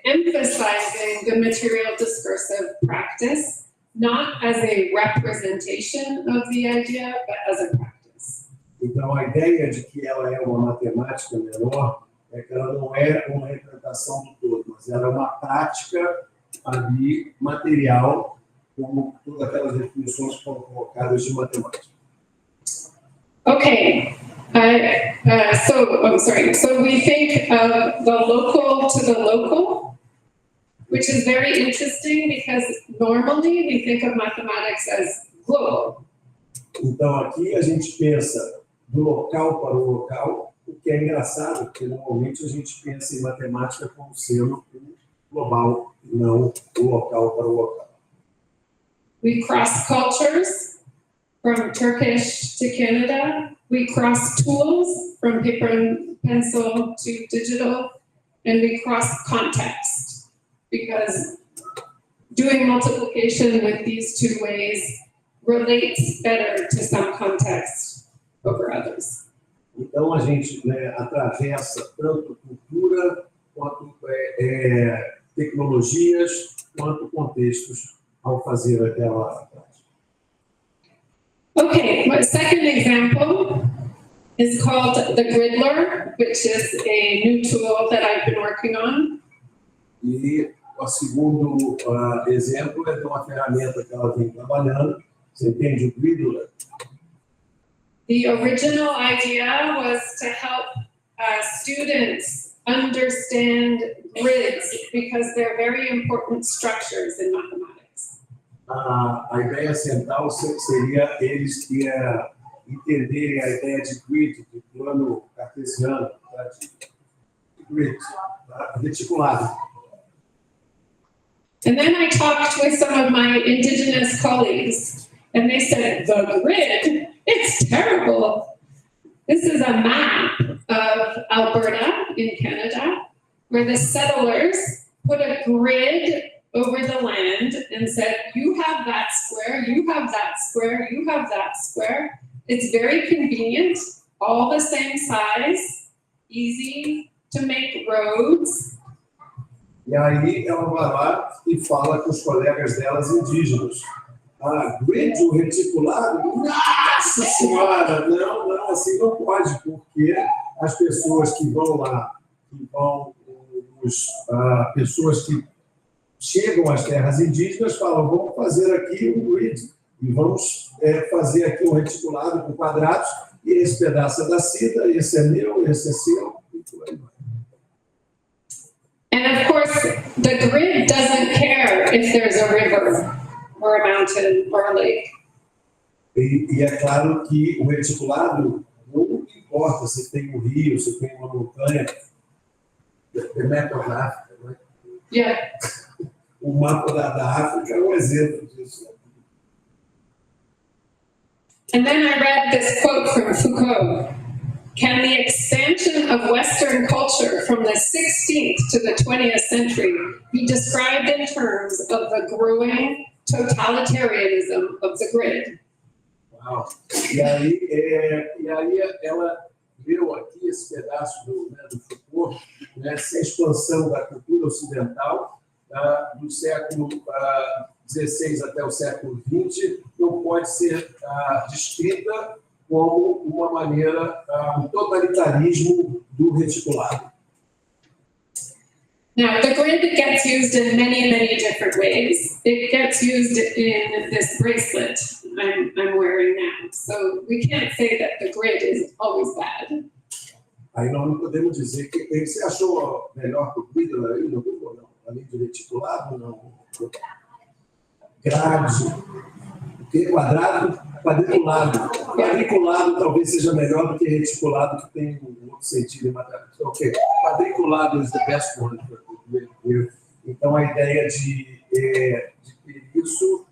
emphasizing the material discursive practice, not as a representation of the idea, but as a practice. Então, a ideia de que ela é uma matemática menor é que ela não é uma representação do todo, mas ela é uma prática ali material, como todas aquelas definições que foram colocadas de matemática. Okay, so we think of the local to the local, which is very interesting because normally we think of mathematics as global. Então, aqui a gente pensa do local para o local, o que é engraçado, porque normalmente a gente pensa em matemática como sendo global, não do local para o local. We cross cultures. From Turkish to Canada, we cross tools from paper and pencil to digital, and we cross context because doing multiplication with these two ways relates better to some context over others. Então a gente atravessa tanto cultura quanto tecnologias quanto contextos ao fazer aquela prática. Okay, my second example is called the Gridler, which is a new tool that I've been working on. E o segundo exemplo é de uma ferramenta que ela vem trabalhando. Você entende o Gridler? The original idea was to help students understand grids because they're very important structures in mathematics. A ideia central seria eles entenderem a ideia de grid, de plano cartesiano, tá? De grid, tá? Reticulado. And then I talked with some of my indigenous colleagues, and they said, the grid, it's terrible. This is a map of Alberta in Canada, where the settlers put a grid over the land and said, you have that square, you have that square, you have that square. It's very convenient, all the same size, easy to make roads. E aí ela vai lá e fala com os colegas delas indígenas. Grid, o reticulado? Nossa Senhora! Não, assim não pode, porque as pessoas que vão lá, pessoas que chegam às terras indígenas falam, vamos fazer aqui um grid, e vamos fazer aqui um reticulado com quadrados, e esse pedaço é da Cida, esse é meu, esse é seu, e por aí vai. And of course, the grid doesn't care if there's a river or a mountain or a lake. E é claro que o reticulado não importa se tem um rio, se tem uma montanha. The map of Africa, né? Yeah. O mapa da África é um exemplo disso. And then I read this quote from Foucault. Can the expansion of Western culture from the 16th to the 20th century be described in terms of the growing totalitarianism of the grid? Uau. E aí ela leu aqui esse pedaço do Foucault, essa expansão da cultura ocidental do século XVI até o século XX não pode ser descrita como uma maneira, um totalitarismo do reticulado. Now, the grid gets used in many, many different ways. It gets used in this bracelet I'm wearing now. So we can't say that the grid is always bad. Aí nós não podemos dizer que você achou melhor que o grid aí no Google, não? Além de reticulado, não. Grade, o que? Quadrado, quadriculado. Quadriculado talvez seja melhor do que reticulado, que tem um outro sentido em matemática. Ok, quadriculado is the best one. Então a ideia de ter isso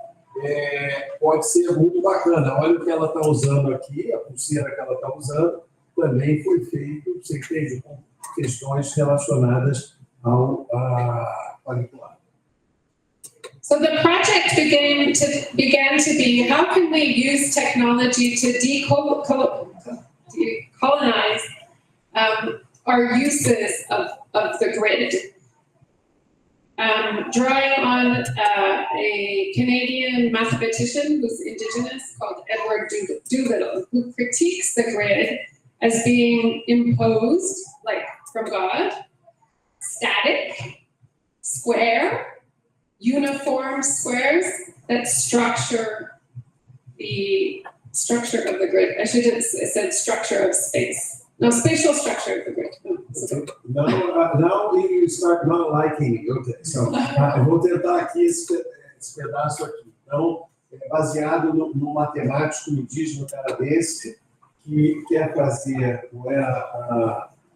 pode ser muito bacana. Olha o que ela está usando aqui, a pulseira que ela está usando, também foi feito, você entende, com questões relacionadas ao quadriculado. So the project began to be, how can we use technology to decolonize our uses of the grid? Drawing on a Canadian mathematician who's Indigenous called Edward Doolittle, who critiques the grid as being imposed, like from God, static, square, uniform squares that structure the structure of the grid. I should have said structure of space. No, spatial structure of the grid. Now you start not liking it. Okay, so eu vou tentar aqui esse pedaço aqui. Então, é baseado no matemático indígena canadense que quer fazer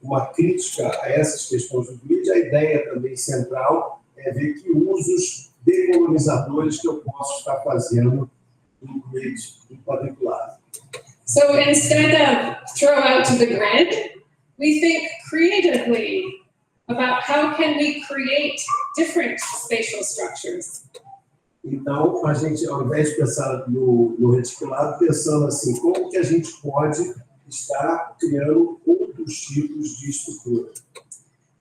uma crítica a essas questões do grid. A ideia também central é ver que usos decolonizadores que eu posso estar fazendo do grid, do quadriculado. So instead of throw out to the grid, we think creatively about how can we create different spatial structures. Então, a gente, ao invés de pensar no reticulado, pensando assim, como que a gente pode estar criando outros tipos de estrutura.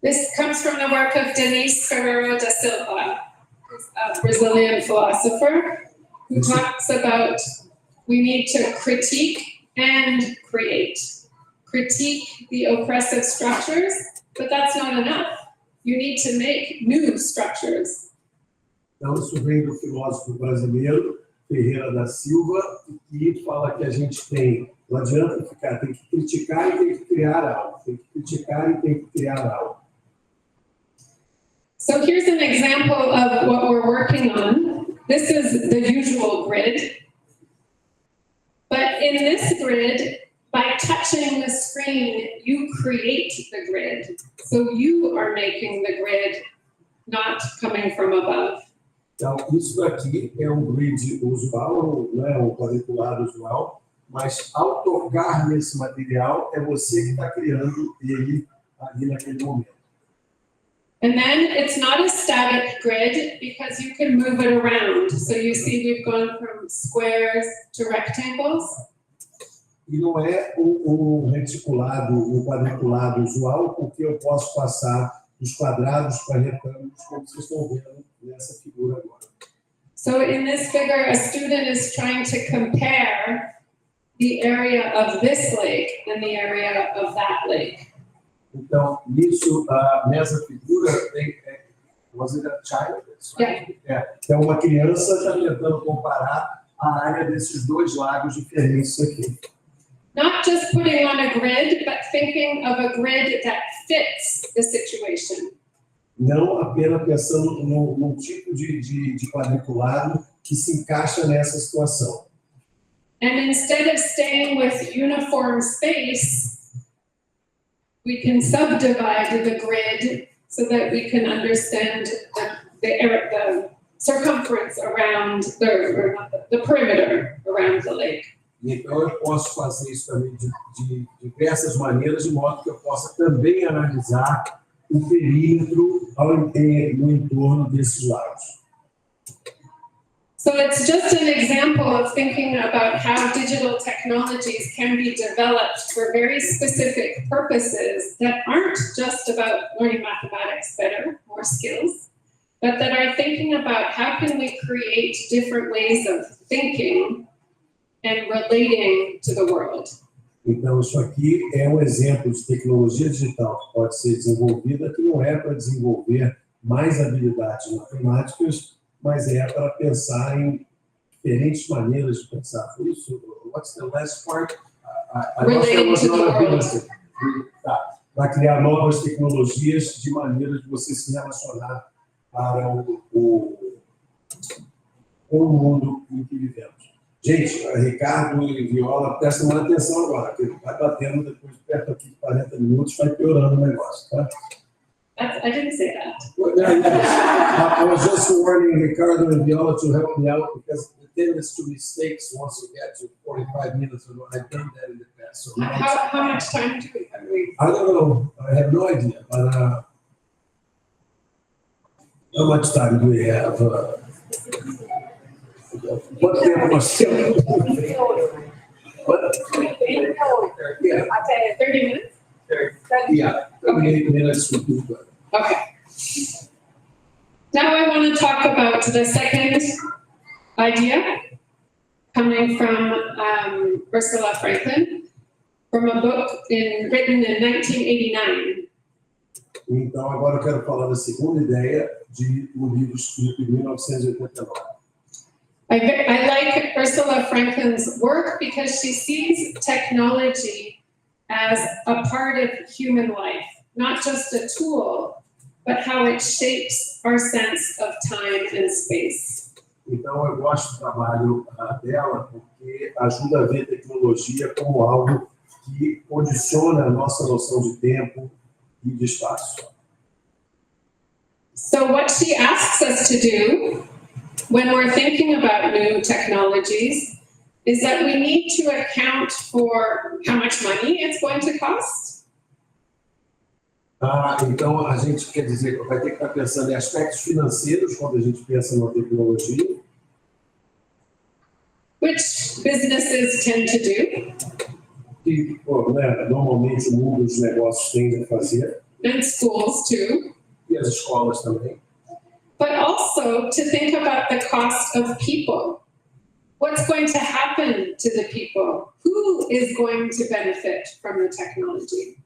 This comes from the work of Denise Ferreira da Silva, a Brazilian philosopher, who talks about we need to critique and create. Critique the oppressive structures, but that's not enough. You need to make new structures. Então, isso vem do filósofo brasileiro, Ferreira da Silva, que fala que a gente não adianta ficar, tem que criticar e tem que criar algo. Tem que criticar e tem que criar algo. So here's an example of what we're working on. This is the usual grid. But in this grid, by touching the screen, you create the grid. So you are making the grid, not coming from above. Então, isso daqui é um grid usual, né, um quadriculado usual, mas ao tocar nesse material, é você que está criando ele ali naquele momento. And then it's not a static grid because you can move it around. So you see we've gone from squares to rectangles. E não é um reticulado, um quadriculado usual, porque eu posso passar dos quadrados para retângulos, como vocês estão vendo nessa figura agora. So in this figure, a student is trying to compare the area of this lake and the area of that lake. Então, nisso, nessa figura, was it a child? Então, uma criança está tentando comparar a área desses dois lagos diferentes aqui. Not just putting on a grid, but thinking of a grid that fits the situation. Não apenas pensando num tipo de quadriculado que se encaixa nessa situação. And instead of staying with uniform space, we can subdivide the grid so that we can understand the circumference around the perimeter around the lake. Então, eu posso fazer isso também de diversas maneiras, de modo que eu possa também analisar o perímetro no entorno desses lagos. So it's just an example of thinking about how digital technologies can be developed for very specific purposes that aren't just about learning mathematics better, more skills, but that are thinking about how can we create different ways of thinking and relating to the world. Então, isso aqui é um exemplo de tecnologia digital que pode ser desenvolvida, que não é para desenvolver mais habilidades matemáticas, mas é para pensar em diferentes maneiras de pensar. Por isso, what's the last part? Relating to the world. Para criar novas tecnologias de maneira de você se relacionar para o mundo em que vivemos. Gente, Ricardo e Viola, prestem mais atenção agora, que vai batendo depois perto aqui de 40 minutos, vai piorando o negócio, tá? I didn't say that. I was just warning Ricardo and Viola to help me out because tendency to mistakes once you get to 45 minutes. I've done that in the past. So How much time do we have? I don't know. I have no idea. But how much time do we have? What tempo nós temos? What? Yeah, I say 30 minutes? yeah. 38 minutes would be good. Okay. Now I want to talk about the second idea coming from Ursula Franklin from a book written in 1989. Então, agora eu quero falar da segunda ideia de um livro escrito em 1989. I like Ursula Franklin's work because she sees technology as a part of human life, not just a tool, but how it shapes our sense of time and space. Então, eu gosto do trabalho dela porque ajuda a ver a tecnologia como algo que condiciona a nossa noção de tempo e de espaço. So what she asks us to do when we're thinking about new technologies is that we need to account for how much money it's going to cost. Então, a gente quer dizer que vai ter que estar pensando em aspectos financeiros quando a gente pensa na tecnologia. Which businesses tend to do, Que normalmente o mundo dos negócios tende a fazer, and schools too, e as escolas também. but also to think about the cost of people. What's going to happen to the people? Who is going to benefit from the technology?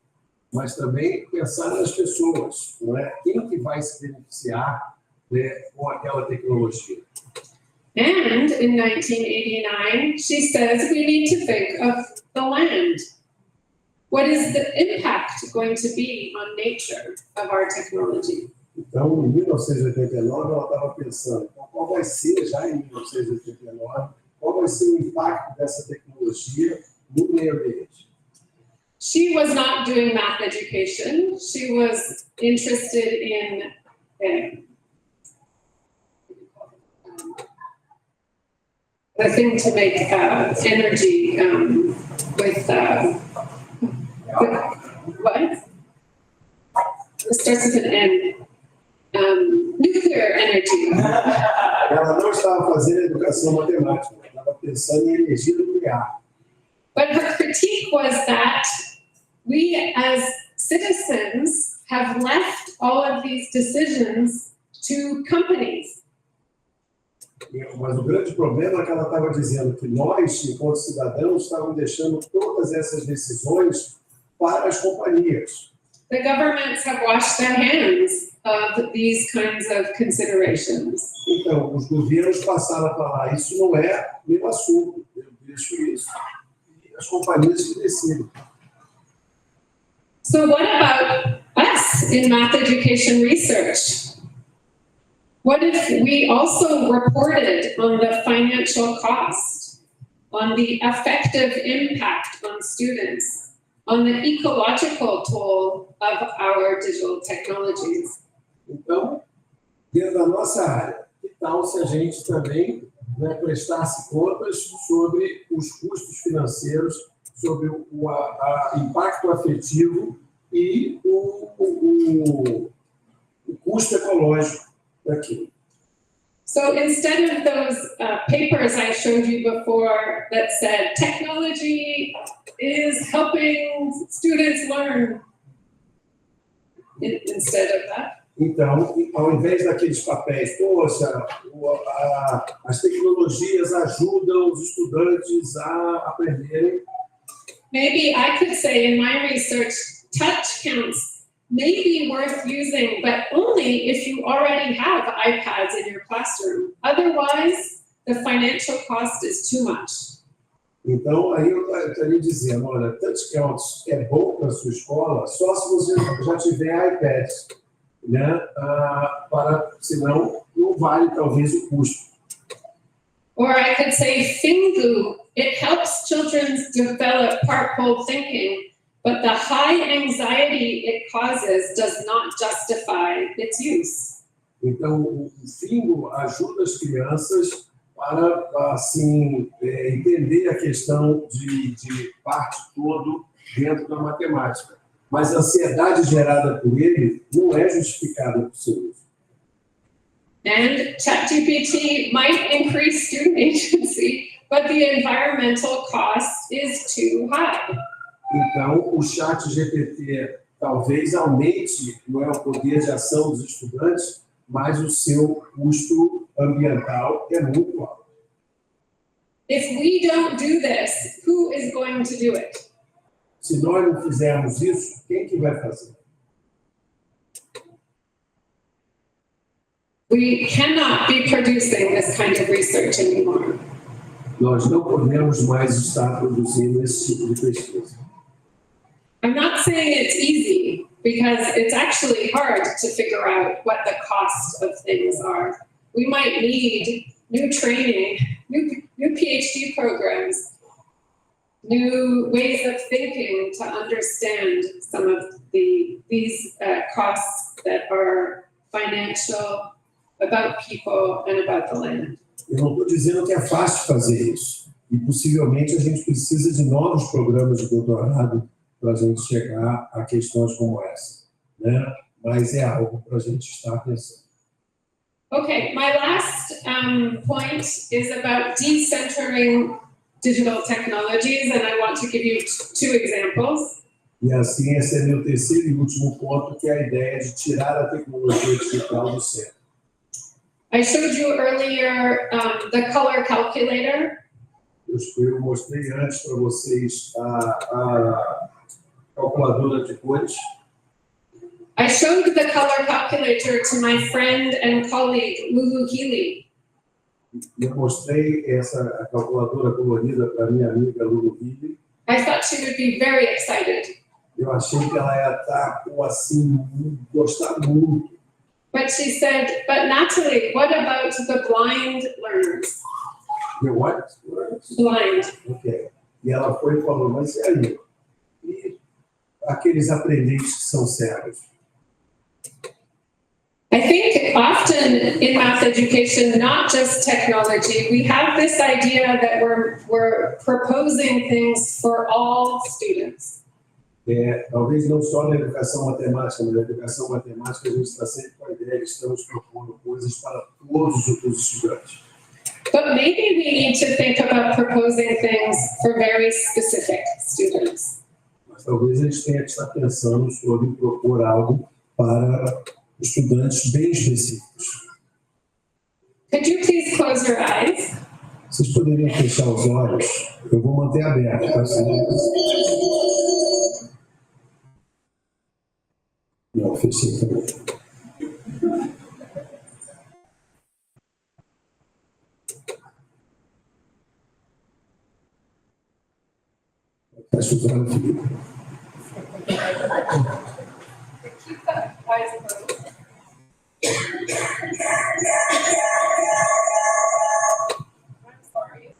Mas também pensar nas pessoas, não é? Quem que vai se beneficiar, né, com aquela tecnologia? And in 1989, she says we need to think of the land. What is the impact going to be on nature of our technology? Então, em 1989, ela estava pensando, então, qual vai ser, já em 1989, qual vai ser o impacto dessa tecnologia no meio ambiente? She was not doing math education. She was interested in the thing to make energy with what? It starts with an N. Nuclear energy. Ela não estava fazendo educação matemática, ela estava pensando em energia nuclear. But her critique was that we as citizens have left all of these decisions to companies. Mas o grande problema é que ela estava dizendo que nós, enquanto cidadãos, estávamos deixando todas essas decisões para as companhias. The governments have washed their hands of these kinds of considerations. Então, os governos passaram a falar, isso não é meu assunto, eu deixo isso. E as companhias que decidem. So what about us in math education research? What if we also reported on the financial cost, on the effective impact on students, on the ecological toll of our digital technologies? Então, dentro da nossa área, que tal se a gente também prestasse contas sobre os custos financeiros, sobre o impacto afetivo e o custo ecológico daquilo? So instead of those papers I showed you before that said technology is helping students learn, instead of that, Então, ao invés daqueles papéis, poxa, as tecnologias ajudam os estudantes a aprenderem. maybe I could say in my research, touch counts may be worth using, but only if you already have iPads in your classroom. Otherwise, the financial cost is too much. Então, aí eu estaria dizendo, olha, touch counts é bom para a sua escola só se você já tiver iPads, né? Senão, não vale talvez o custo. Or I could say Fingu, it helps children develop part-whole thinking, but the high anxiety it causes does not justify its use. Então, o Fingo ajuda as crianças para assim, entender a questão de parte todo dentro da matemática. Mas a ansiedade gerada por ele não é justificada por seu uso. And ChatGPT might increase student agency, but the environmental cost is too high. Então, o ChatGPT talvez aumente, não é, o poder de ação dos estudantes, mas o seu custo ambiental é muito alto. If we don't do this, who is going to do it? Se nós não fizermos isso, quem que vai fazer? We cannot be producing this kind of research anymore. Nós não podemos mais estar produzindo esse tipo de pesquisa. I'm not saying it's easy, because it's actually hard to figure out what the cost of things are. We might need new training, new PhD programs, new ways of thinking to understand some of these costs that are financial, about people, and about the land. Eu não estou dizendo que é fácil fazer isso. E possivelmente a gente precisa de novos programas de doutorado para a gente chegar a questões como essa, né? Mas é algo para a gente estar pensando. Okay, my last point is about decentering digital technologies, and I want to give you two examples. E assim, esse é meu terceiro e último ponto, que é a ideia de tirar a tecnologia digital do centro. I showed you earlier the color calculator. Eu mostrei antes para vocês a calculadora de cores. I showed the color calculator to my friend and colleague, Lulu Healy. Eu mostrei essa calculadora colorida para minha amiga Lulu Healy. I thought she would be very excited. Eu achei que ela ia estar, assim, gostar muito. But she said, but Natalie, what about the blind learners? You what? Blind. Ok. E ela foi e falou, mas e aí? E aqueles aprendentes que são cegos? I think often in math education, not just technology, we have this idea that we're proposing things for all students. Talvez não só na educação matemática, mas na educação matemática a gente está sempre com a ideia que estamos propondo coisas para todos os estudantes. But maybe we need to think about proposing things for very specific students. Mas talvez a gente tenha que estar pensando sobre propor algo para estudantes bem específicos. Could you please close your eyes? Vocês poderiam fechar os olhos? Eu vou manter aberto, tá? Não, fechei também. Fecha os olhos, Felipe. Keep the eyes closed. I'm sorry.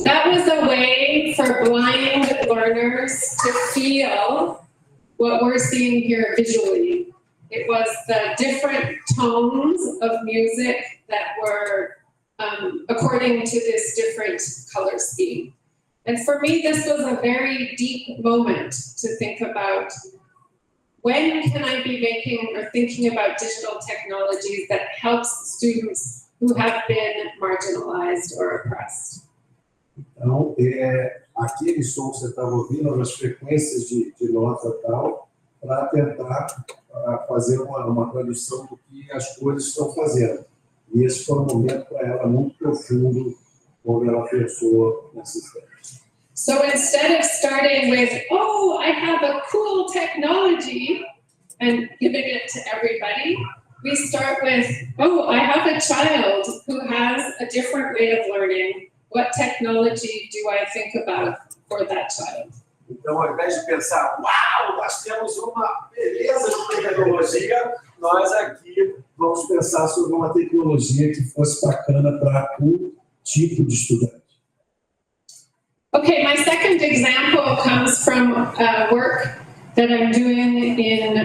That was a way for blind learners to feel what we're seeing here visually. It was the different tones of music that were according to this different color scheme. And for me, this was a very deep moment to think about when can I be making or thinking about digital technologies that helps students who have been marginalized or oppressed. Então, aquele som que você estava ouvindo, as frequências de nota e tal, para tentar fazer uma tradução do que as coisas estão fazendo. E esse foi um momento para ela muito profundo, quando ela pensou nessa ideia. So instead of starting with, oh, I have a cool technology, and giving it to everybody, we start with, oh, I have a child who has a different way of learning. What technology do I think about for that child? Então, ao invés de pensar, uau, nós temos uma beleza de tecnologia, nós aqui Vamos pensar sobre uma tecnologia que fosse bacana para tipo de estudante. Okay, my second example comes from work that I'm doing in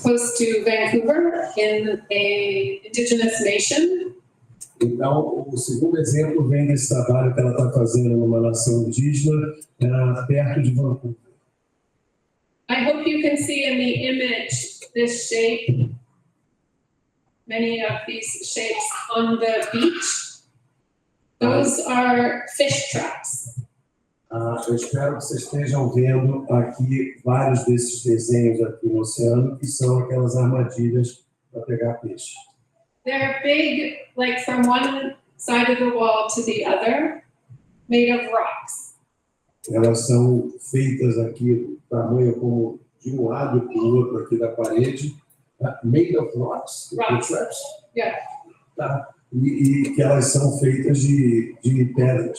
close to Vancouver in a indigenous nation. Então, o segundo exemplo vem desse trabalho que ela está fazendo numa nação indígena, perto de Vancouver. I hope you can see in the image this shape, many of these shapes on the beach. Those are fish traps. Eu espero que vocês estejam vendo aqui vários desses desenhos aqui no oceano, que são aquelas armadilhas para pegar peixe. They're big, like from one side of the wall to the other, made of rocks. Elas são feitas aqui, do tamanho como de um lado para o outro aqui da parede, made of rocks, Rocks. traps. Yeah. Tá? E que elas são feitas de pedras.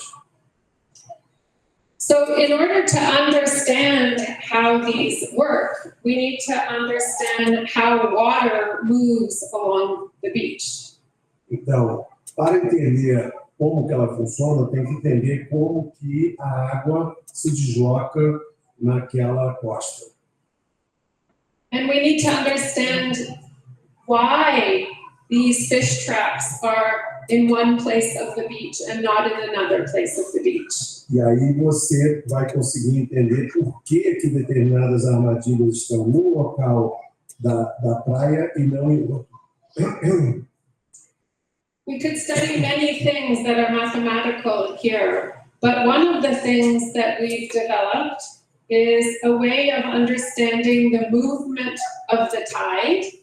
So in order to understand how these work, we need to understand how water moves along the beach. Então, para entender como que ela funciona, tem que entender como que a água se desloca naquela costa. And we need to understand why these fish traps are in one place of the beach and not in another place of the beach. E aí você vai conseguir entender por que determinadas armadilhas estão no local da praia e não em outro. We could study many things that are mathematical here, but one of the things that we've developed is a way of understanding the movement of the tide.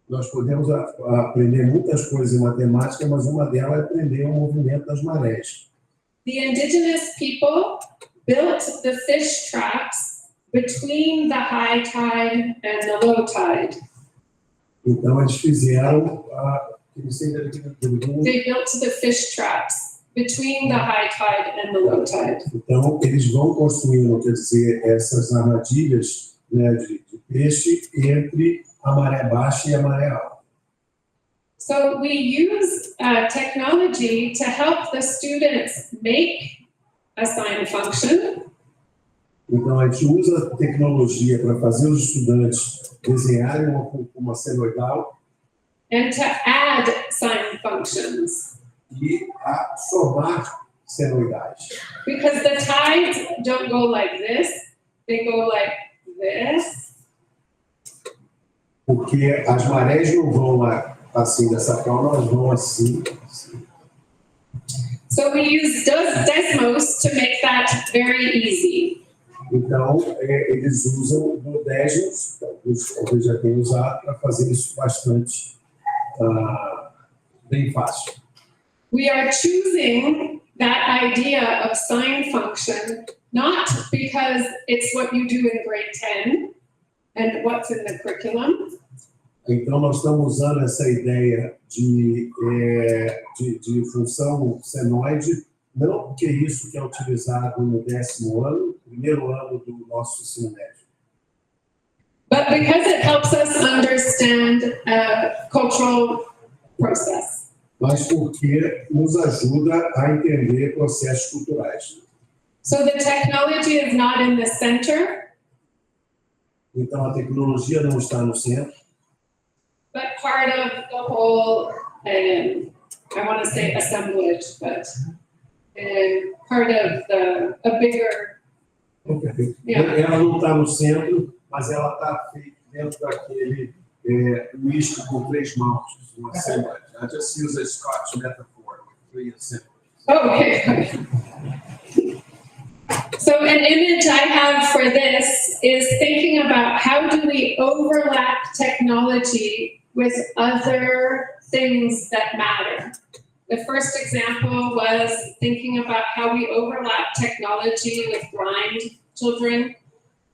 Nós podemos aprender muitas coisas em matemática, mas uma delas é aprender o movimento das marés. The indigenous people built the fish traps between the high tide and the low tide. Então, eles fizeram They built the fish traps between the high tide and the low tide. Então, eles vão construindo, quer dizer, essas armadilhas, né, de peixe entre a maré baixa e a maré alta. So we use technology to help the students make a sine function. Então, a gente usa a tecnologia para fazer os estudantes desenharem uma senoidal And to add sine functions. e a somar senoidais. Because the tides don't go like this, they go like this. Porque as marés não vão lá assim, dessa forma, elas vão assim. So we use Desmos to make that very easy. Então, eles usam o Desmos, talvez já tenham usado, para fazer isso bastante bem fácil. We are choosing that idea of sine function not because it's what you do in grade 10 and what's in the curriculum. Então, nós estamos usando essa ideia de função senoide, não porque é isso que é utilizado no 10º ano, primeiro ano do nosso ensino médio. But because it helps us understand a cultural process. Mas porque nos ajuda a entender processos culturais. So the technology is not in the center, Então, a tecnologia não está no centro, but part of the whole, I want to say assemblage, but part of a bigger, yeah. Ela não está no centro, mas ela está dentro daquele misto com 3 mãos, uma assemblage. I just use a Scotch metaphor with 3 assemblies. Oh, okay. So an image I have for this is thinking about how do we overlap technology with other things that matter. The first example was thinking about how we overlap technology with blind children.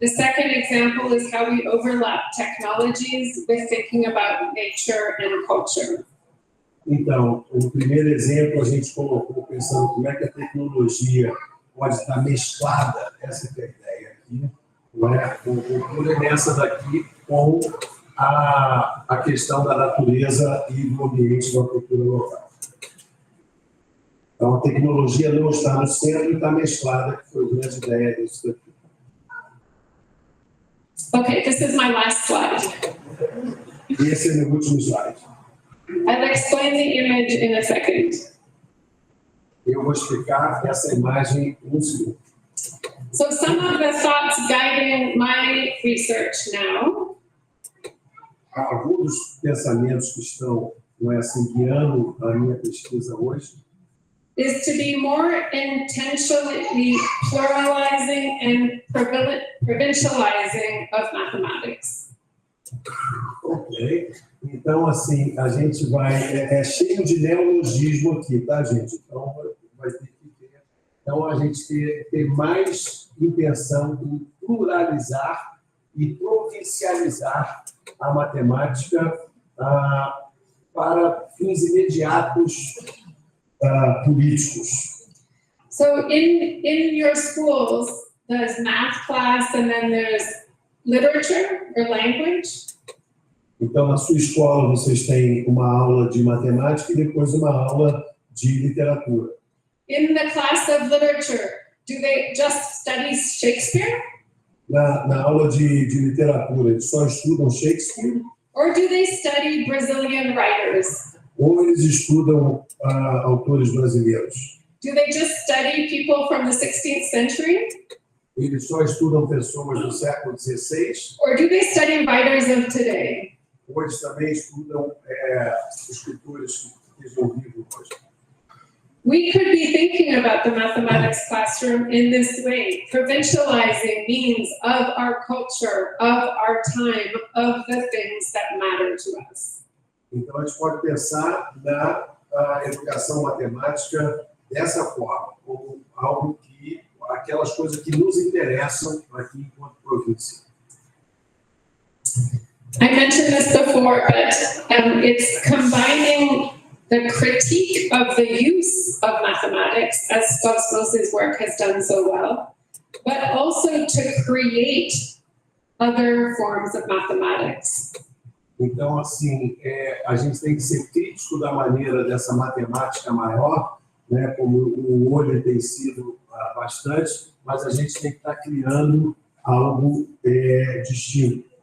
The second example is how we overlap technologies with thinking about nature and culture. Então, o primeiro exemplo a gente colocou pensando como é que a tecnologia pode estar mesclada, essa que é a ideia aqui, não é? O cultura nessa daqui com a questão da natureza e do ambiente da cultura local. Então, a tecnologia não está no centro e está mesclada, que foi a grande ideia disso daqui. Okay, this is my last slide. E esse é o meu último slide. I'll explain the image in a second. Eu vou explicar essa imagem em um segundo. So some of the thoughts guiding my research now Alguns dos pensamentos que estão, não é assim, guiando a minha pesquisa hoje is to be more intentionally pluralizing and provincializing of mathematics. Ok. Então, assim, a gente vai... É cheio de neologismo aqui, tá, gente? Então, vai ter que ter... Então, a gente ter mais intenção em pluralizar e provincializar a matemática para fins imediatos políticos. So in your schools, there's math class and then there's literature or language. Então, na sua escola, vocês têm uma aula de matemática e depois uma aula de literatura. In the class of literature, do they just study Shakespeare? Na aula de literatura, eles só estudam Shakespeare Or do they study Brazilian writers? ou eles estudam autores brasileiros? Do they just study people from the 16th century? Eles só estudam pessoas do século XVI Or do they study writers of today? ou eles também estudam escritores que estão vivos hoje? We could be thinking about the mathematics classroom in this way. Provincializing means of our culture, of our time, of the things that matter to us. Então, a gente pode pensar na educação matemática dessa forma, como algo que, aquelas coisas que nos interessam aqui enquanto província. I mentioned this before, but it's combining the critique of the use of mathematics, as Skosmos's work has done so well, but also to create other forms of mathematics. Então, assim, a gente tem que ser crítico da maneira dessa matemática maior, né, como o olho tem sido bastante, mas a gente tem que estar criando algo distinto.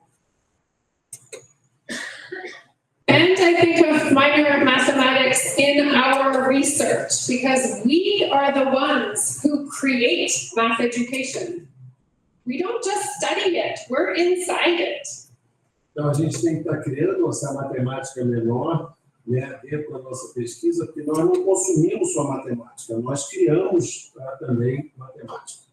And I think of minor mathematics in our research, because we are the ones who create math education. We don't just study it, we're inside it. Então, a gente tem que estar criando essa matemática menor, né, dentro da nossa pesquisa, porque nós não consumimos só matemática, nós criamos também matemática.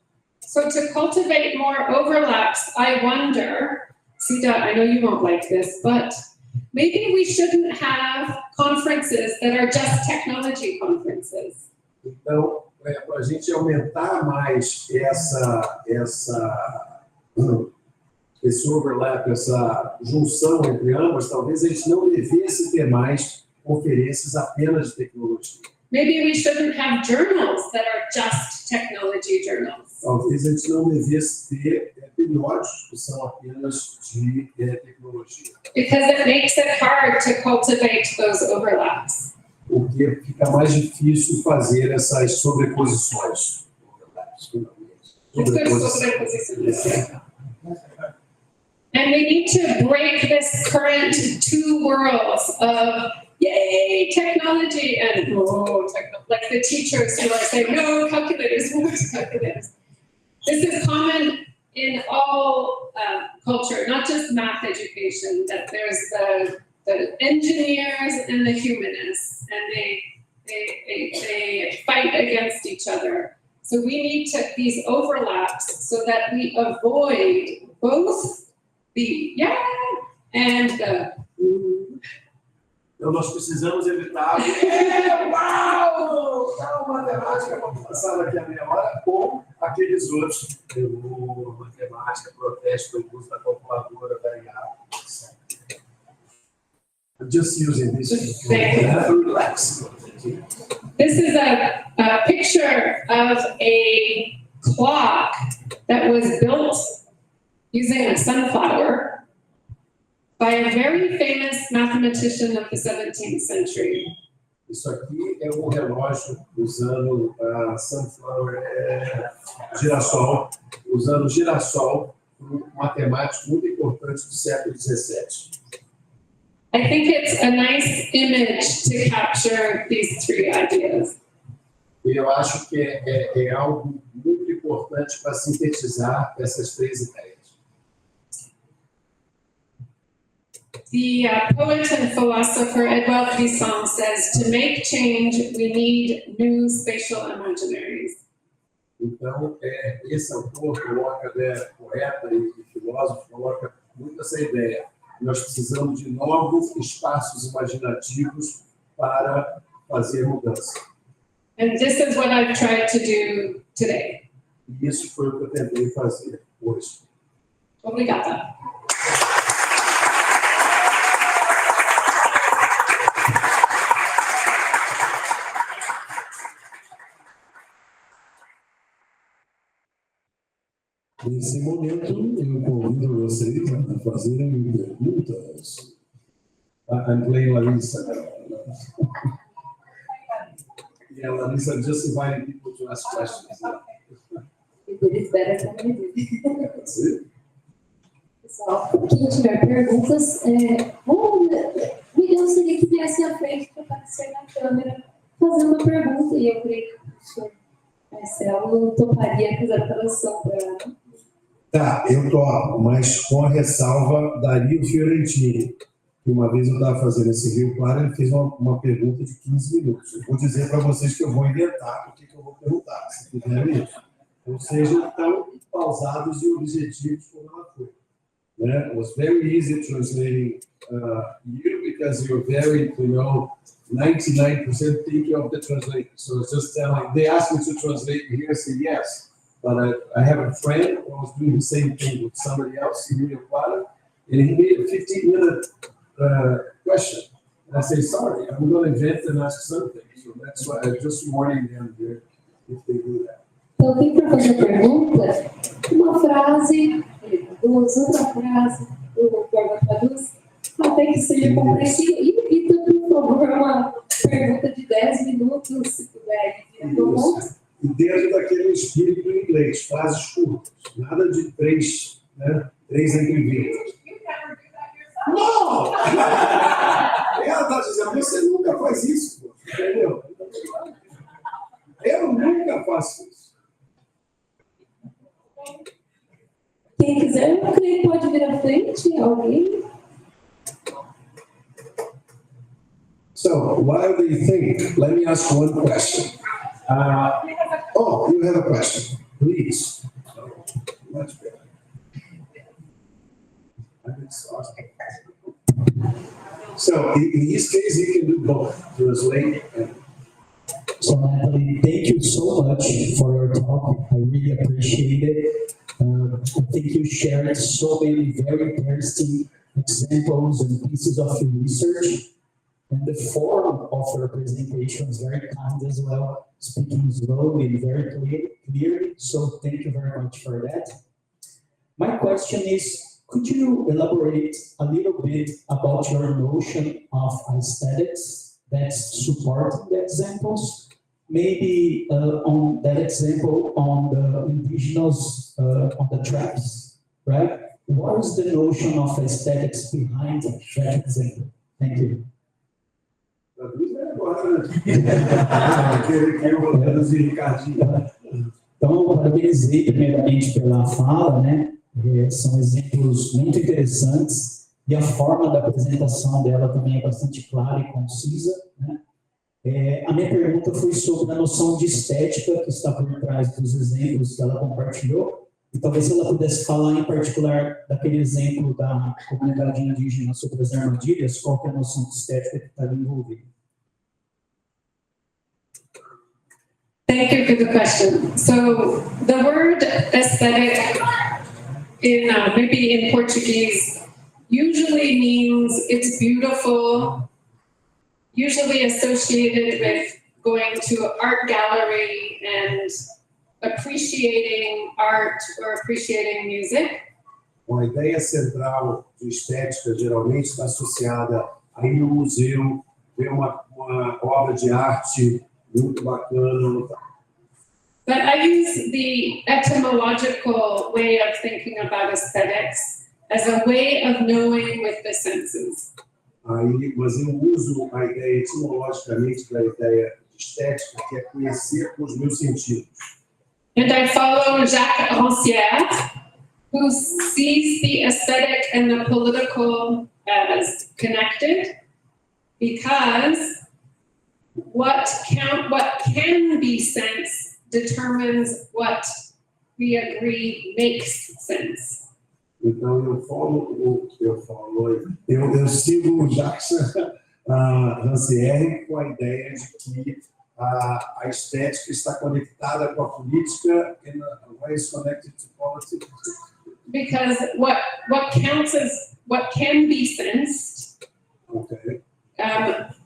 So to cultivate more overlaps, I wonder, Sita, I know you won't like this, but maybe we shouldn't have conferences that are just technology conferences. Então, para a gente aumentar mais esse overlap, essa junção entre ambas, talvez a gente não devesse ter mais conferências apenas de tecnologia. Maybe we shouldn't have journals that are just technology journals. Talvez a gente não devesse ter periódicos que são apenas de tecnologia. Because it makes it hard to cultivate those overlaps. Porque fica mais difícil fazer essas sobreposições. And we need to break this current two worlds of yay, technology, and like the teachers who are saying, no, calculators, no calculators. This is common in all culture, not just math education, that there's the engineers and the humanists, and they fight against each other. So we need these overlaps so that we avoid both the yeah and the Então, nós precisamos evitar. Uau! Não, matemática, vamos passar daqui a meia hora, ou aqueles outros. Matemática, protesto, o uso da calculadora, variável. I'm just using this to relax. This is a picture of a clock that was built using a sunflower by a very famous mathematician of the 17th century. Isso aqui é um relógio usando sunflower, girassol, usando girassol, um matemático muito importante do século XVII. I think it's a nice image to capture these three ideas. E eu acho que é algo muito importante para sintetizar essas três ideias. The poet and philosopher Edouard Glissant says, to make change, we need new spatial imaginaries. Então, esse autor coloca, poeta e filósofo, coloca muito essa ideia. Nós precisamos de novos espaços imaginativos para fazer mudança. And this is what I've tried to do today. E isso foi o que eu tentei fazer hoje. Obrigada. Nesse momento, eu convido vocês a fazerem perguntas. I'm playing Larissa. Yeah, Larissa just invited people to ask questions. It's better than I did. That's it. Pessoal, quem tiver perguntas, o Miguel seria que viesse à frente para aparecer na câmera, fazer uma pergunta, e eu creio que o senhor Marcelo toparia fazer a tradução para ela. Tá, eu topo, mas com a ressalva Dario Fiorentini, que uma vez eu estava fazendo esse Rio Claro, ele fez uma pergunta de 15 minutos. Eu vou dizer para vocês que eu vou inventar o que eu vou perguntar, se quiserem isso. Ou seja, tão pausados e objetivos como ela foi. It was very easy translating you because you're very, 99% thinking of the translator. So it's just telling, they asked me to translate here, I say yes. But I have a friend who was doing the same thing with somebody else in Rio Claro, and he made a 15-minute question. And I say, sorry, I'm going to invent and ask something. So that's why I'm just warning them there if they do that. Então, quem for fazer pergunta, uma frase, duas, outra frase, o Borba traduz, até que seja compreensível. E também, por favor, uma pergunta de 10 minutos, se puder. E dentro daquele espírito em inglês, frases curtas, nada de três entrevistas. Não! Ela está dizendo, você nunca faz isso, pô. Entendeu? Eu nunca faço isso. Quem quiser, eu creio que pode vir à frente, alguém. So, while they think, let me ask one question. You have a question, please. Much better. I'm exhausted. So, in this case, you can do both, translate and. So, Natalie, thank you so much for your talk. I really appreciate it. I think you shared so many very interesting examples and pieces of your research. And the form of your presentation is very kind as well, speaking slowly and very clearly. So thank you very much for that. My question is, could you elaborate a little bit about your notion of aesthetics that's supporting the examples? Maybe on that example on the indigenous, on the traps, right? What is the notion of aesthetics behind that example? Thank you. Então, parabenizei primeiramente pela fala, né? São exemplos muito interessantes e a forma da apresentação dela também é bastante clara e concisa, né? A minha pergunta foi sobre a noção de estética que está por trás dos exemplos que ela compartilhou, E talvez ela pudesse falar em particular daquele exemplo da comunidade indígena sobre as armadilhas, qual que é a noção de estética que está ali envolvida. Thank you for the question. So the word aesthetic maybe in Portuguese usually means it's beautiful, usually associated with going to an art gallery and appreciating art or appreciating music. A ideia central de estética geralmente está associada a ir no museu, ver uma obra de arte muito bacana. But I use the etymological way of thinking about aesthetics as a way of knowing with the senses. Mas eu uso a ideia etimologicamente da ideia de estética, que é conhecer com os meus sentidos. And I follow Jacques Rancière, who sees the aesthetic and the political as connected, because what can be sense determines what we agree makes sense. Então eu sigo o Jacques Rancière com a ideia de que a estética está conectada com a política and is connected to politics. Because what counts as what can be sensed Okay.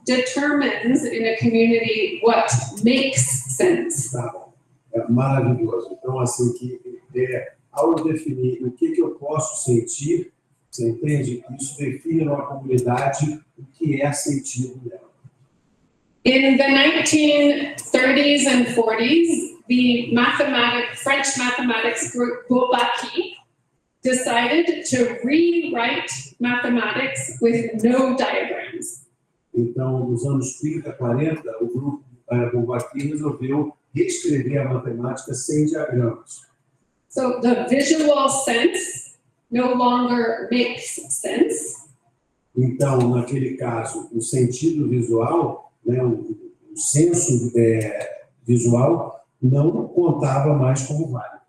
determines in a community what makes sense. Tá bom. É maravilhoso. Então, assim, ao definir o que eu posso sentir, você entende? Isso define numa comunidade o que é sentido dela. In the 1930s and 40s, the French mathematics group Bourbaki decided to rewrite mathematics with no diagrams. Então, nos anos 30, 40, o grupo Bourbaki resolveu reescrever a matemática sem diagramas. So the visual sense no longer makes sense. Então, naquele caso, o sentido visual, né, o senso visual, não contava mais como válido.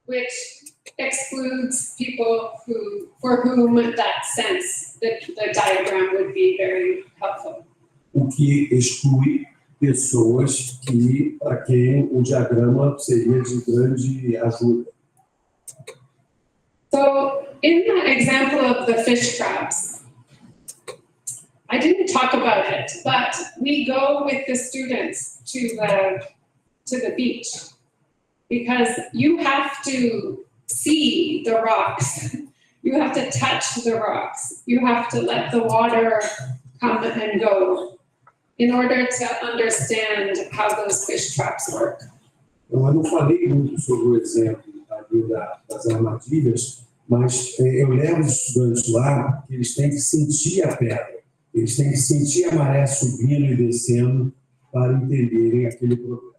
Which excludes people for whom that sense, the diagram would be very helpful. O que exclui pessoas para quem o diagrama seria de grande ajuda. So in the example of the fish traps, I didn't talk about it, but we go with the students to the beach because you have to see the rocks. You have to touch the rocks. You have to let the water come and go in order to understand how those fish traps work. Então, eu não falei muito sobre o exemplo das armadilhas, mas eu levo os estudantes lá que eles têm que sentir a pedra, eles têm que sentir a maré subindo e descendo para entenderem aquele problema.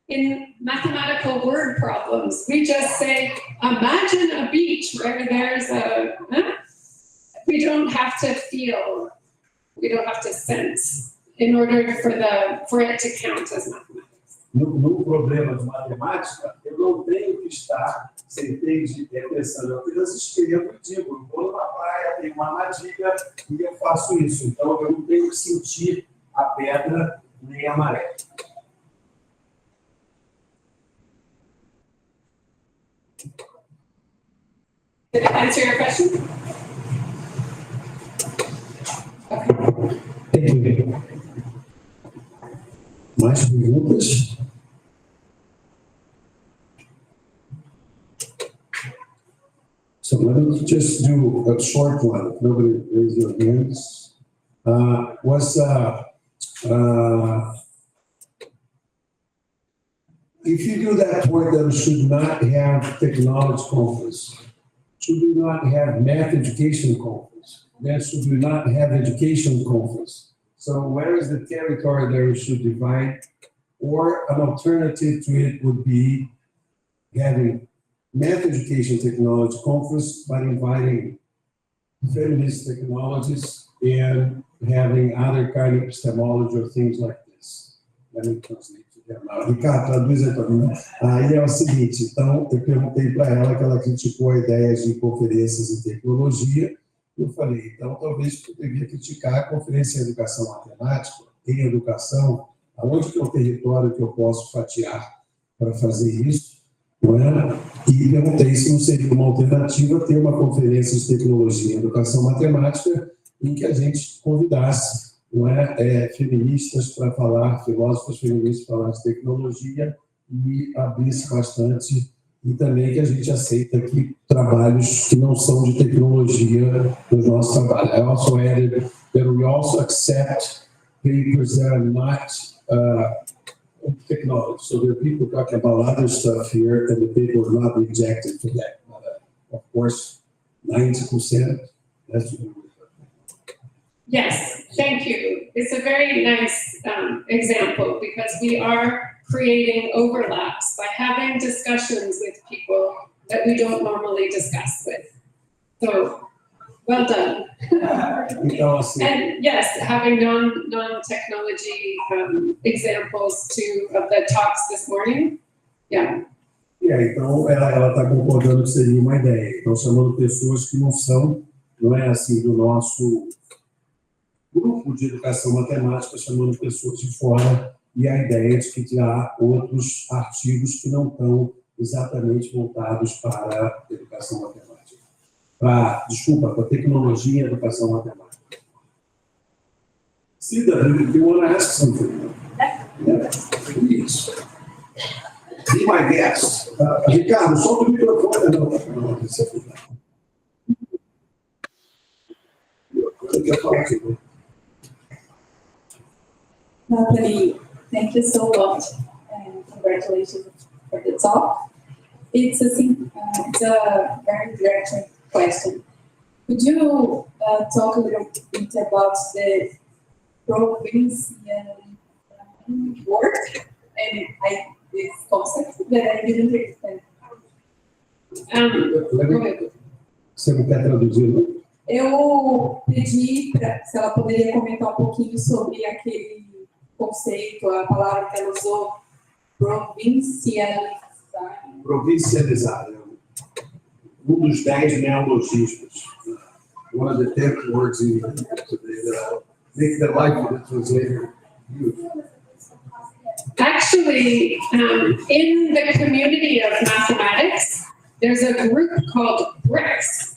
In mathematical word problems, we just say, imagine a beach where there's we don't have to feel, we don't have to sense in order for it to count as mathematics. No problema de matemática, eu não tenho que estar pensando, eu apenas escrevo e digo, eu vou numa praia, tem uma armadilha e eu faço isso. Então, eu não tenho que sentir a pedra nem a maré. Did it answer your question? Thank you. Mais perguntas? So let me just do a short one. Nobody raise your hands. If you do that work, then we should not have technology conference. Should we not have math education conference? Then should we not have education conference? So where is the territory that we should divide? Or an alternative to it would be having math education technology conference, but inviting feminist technologists and having other kind of epistemology or things like this. Let me translate to Ricardo, traduz aí para mim. Aí é o seguinte, então, eu perguntei para ela que ela criticou a ideia de conferências em tecnologia. Eu falei, então, talvez eu devia criticar a conferência em educação matemática, em educação, aonde que é o território que eu posso fatiar para fazer isso, não é? E perguntei se não seria uma alternativa ter uma conferência de tecnologia em educação matemática em que a gente convidasse, não é, feministas para falar, filósofos feministas para falar de tecnologia e abrisse bastante, e também que a gente aceita aqui trabalhos que não são de tecnologia no nosso trabalho. I also added that we also accept papers that are not technology. So there are people talking about other stuff here, and the paper was not rejected for that. Of course, 90%, that's what we Yes, thank you. It's a very nice example because we are creating overlaps by having discussions with people that we don't normally discuss with. So, well done. Então, assim, And yes, having non-technology examples too of the talks this morning. Yeah, então ela está concordando que seria uma ideia. Então, chamando pessoas que não é assim, do nosso grupo de educação matemática, chamando pessoas de fora, e a ideia de que há outros artigos que não estão exatamente voltados para a educação matemática. Para tecnologia e educação matemática. Cida, do you want to ask something? Yeah, please. Be my guest. Ricardo, solta o microfone. Não, eu quero falar aqui. Natalie, thank you so much, and congratulations for the talk. It's a very direct question. Could you talk a little bit about the provincial work and this concept that I didn't understand? go ahead. Você não quer traduzir, não? Eu pedi se ela poderia comentar um pouquinho sobre aquele conceito, a palavra que ela usou, provincializar. Provincializar. Dos 10 neologismos. One of the 10 words in today that make the life of the translator beautiful. Actually, in the community of mathematics, there's a group called BRICS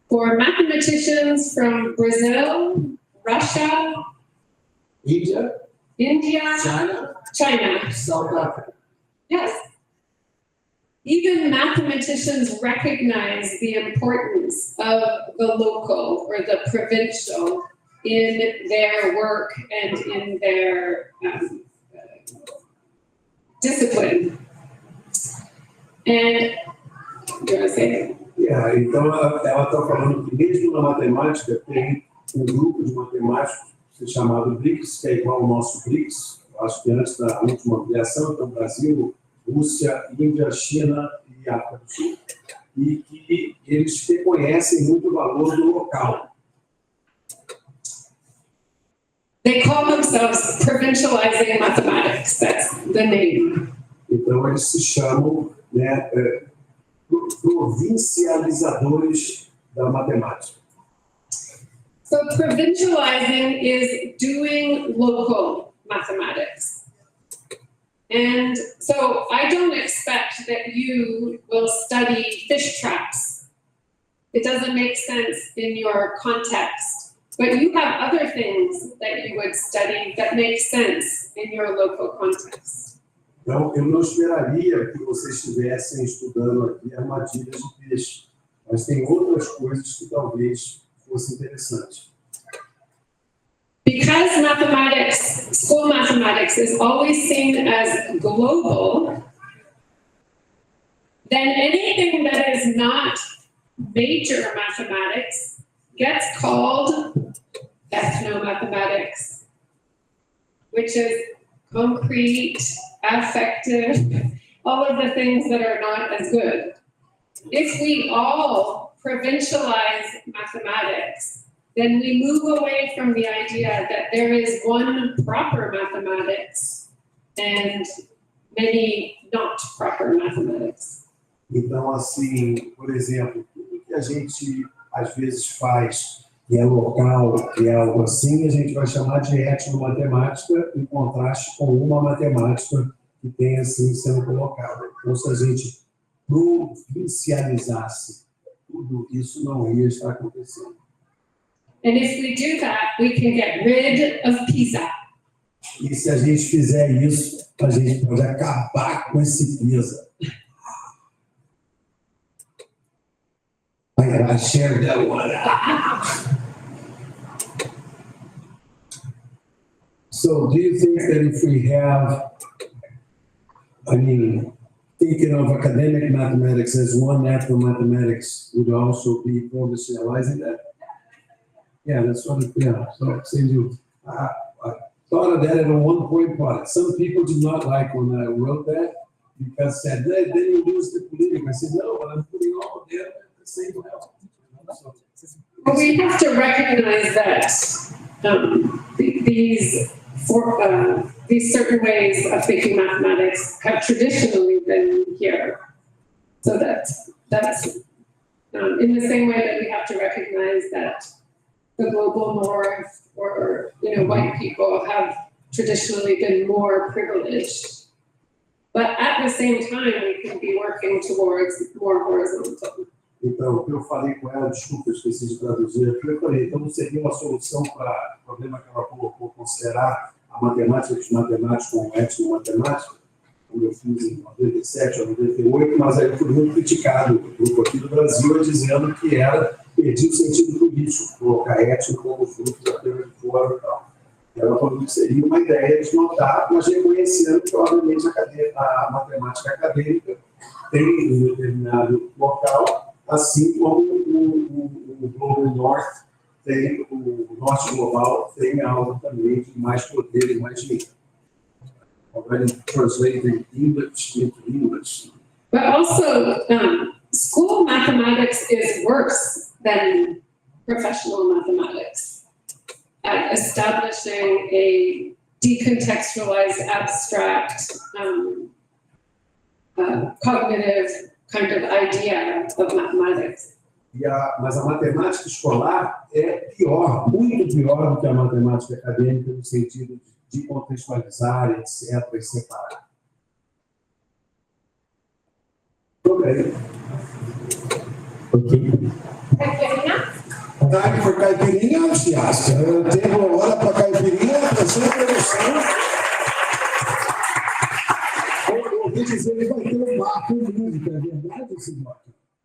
for mathematicians from Brazil, Russia, India, India, China. South Africa. Yes. Even mathematicians recognize the importance of the local or the provincial in their work and in their discipline. And, do you want to say? Yeah, então ela está falando que mesmo na matemática tem grupo de matemáticos chamado BRICS, que é igual ao nosso BRICS, acho que antes da última ampliação, então Brasil, Rússia, Índia, China e África do Sul. E que eles reconhecem muito o valor do local. They call themselves provincializing mathematics. That's the name. Então eles se chamam, né, provincializadores da matemática. So provincializing is doing local mathematics. And so I don't expect that you will study fish traps. It doesn't make sense in your context. But you have other things that you would study that make sense in your local context. Então, eu não esperaria que vocês estivessem estudando aqui armadilhas de peixe, mas tem outras coisas que talvez fossem interessantes. Because mathematics, school mathematics is always seen as global, then anything that is not major mathematics gets called ethnomathematics, which is concrete, affective, all of the things that are not as good. If we all provincialize mathematics, then we move away from the idea that there is one proper mathematics and maybe not proper mathematics. Então, assim, por exemplo, tudo que a gente às vezes faz que é local, que é algo assim, a gente vai chamar de etnomatemática em contraste com uma matemática que tem assim sendo colocada. Então, se a gente provincializasse tudo isso, não ia estar acontecendo. And if we do that, we can get rid of PISA. E se a gente fizer isso, a gente pode acabar com esse PISA. I share that one. So do you think that if we have, thinking of academic mathematics as one natural mathematics would also be provincializing that? Yeah, that's what it, yeah, so same you. I thought of that at one point, but some people did not like when I wrote that because said, then you lose the political. I said, no, but I'm putting all of them at the same level. So, But we have to recognize that these certain ways of thinking mathematics have traditionally been here. So that's in the same way that we have to recognize that the global north or white people have traditionally been more privileged. But at the same time, we can be working towards more horizontal. então, o que eu falei com ela, desculpa, eu esqueci de traduzir, eu falei, então seria uma solução para o problema que ela colocou, considerar a matemática dos matemáticos como etnomatemática, como eu fiz em 97 ou 98, mas aí foi muito criticado o grupo aqui do Brasil, dizendo que perdia o sentido político, colocar etno como fruto da pena de fora e tal. Ela falou que seria uma ideia de notar, mas reconhecendo que, obviamente, a matemática acadêmica tem um determinado local, assim como o Global North tem, o Norte Global tem algo também de mais poder e mais dinheiro. Already translating English into English. But also, school mathematics is worse than professional mathematics at establishing a decontextualized, abstract, cognitive kind of idea of mathematics. Mas a matemática escolar é pior, muito pior do que a matemática acadêmica, no sentido de contextualizar, etc., e separar. Ok. Time for caipirinha, Chiasca. Tempo agora para caipirinha, atenção, produção. Eu ouvi dizer que vai ter um bar com música, é verdade, senhor?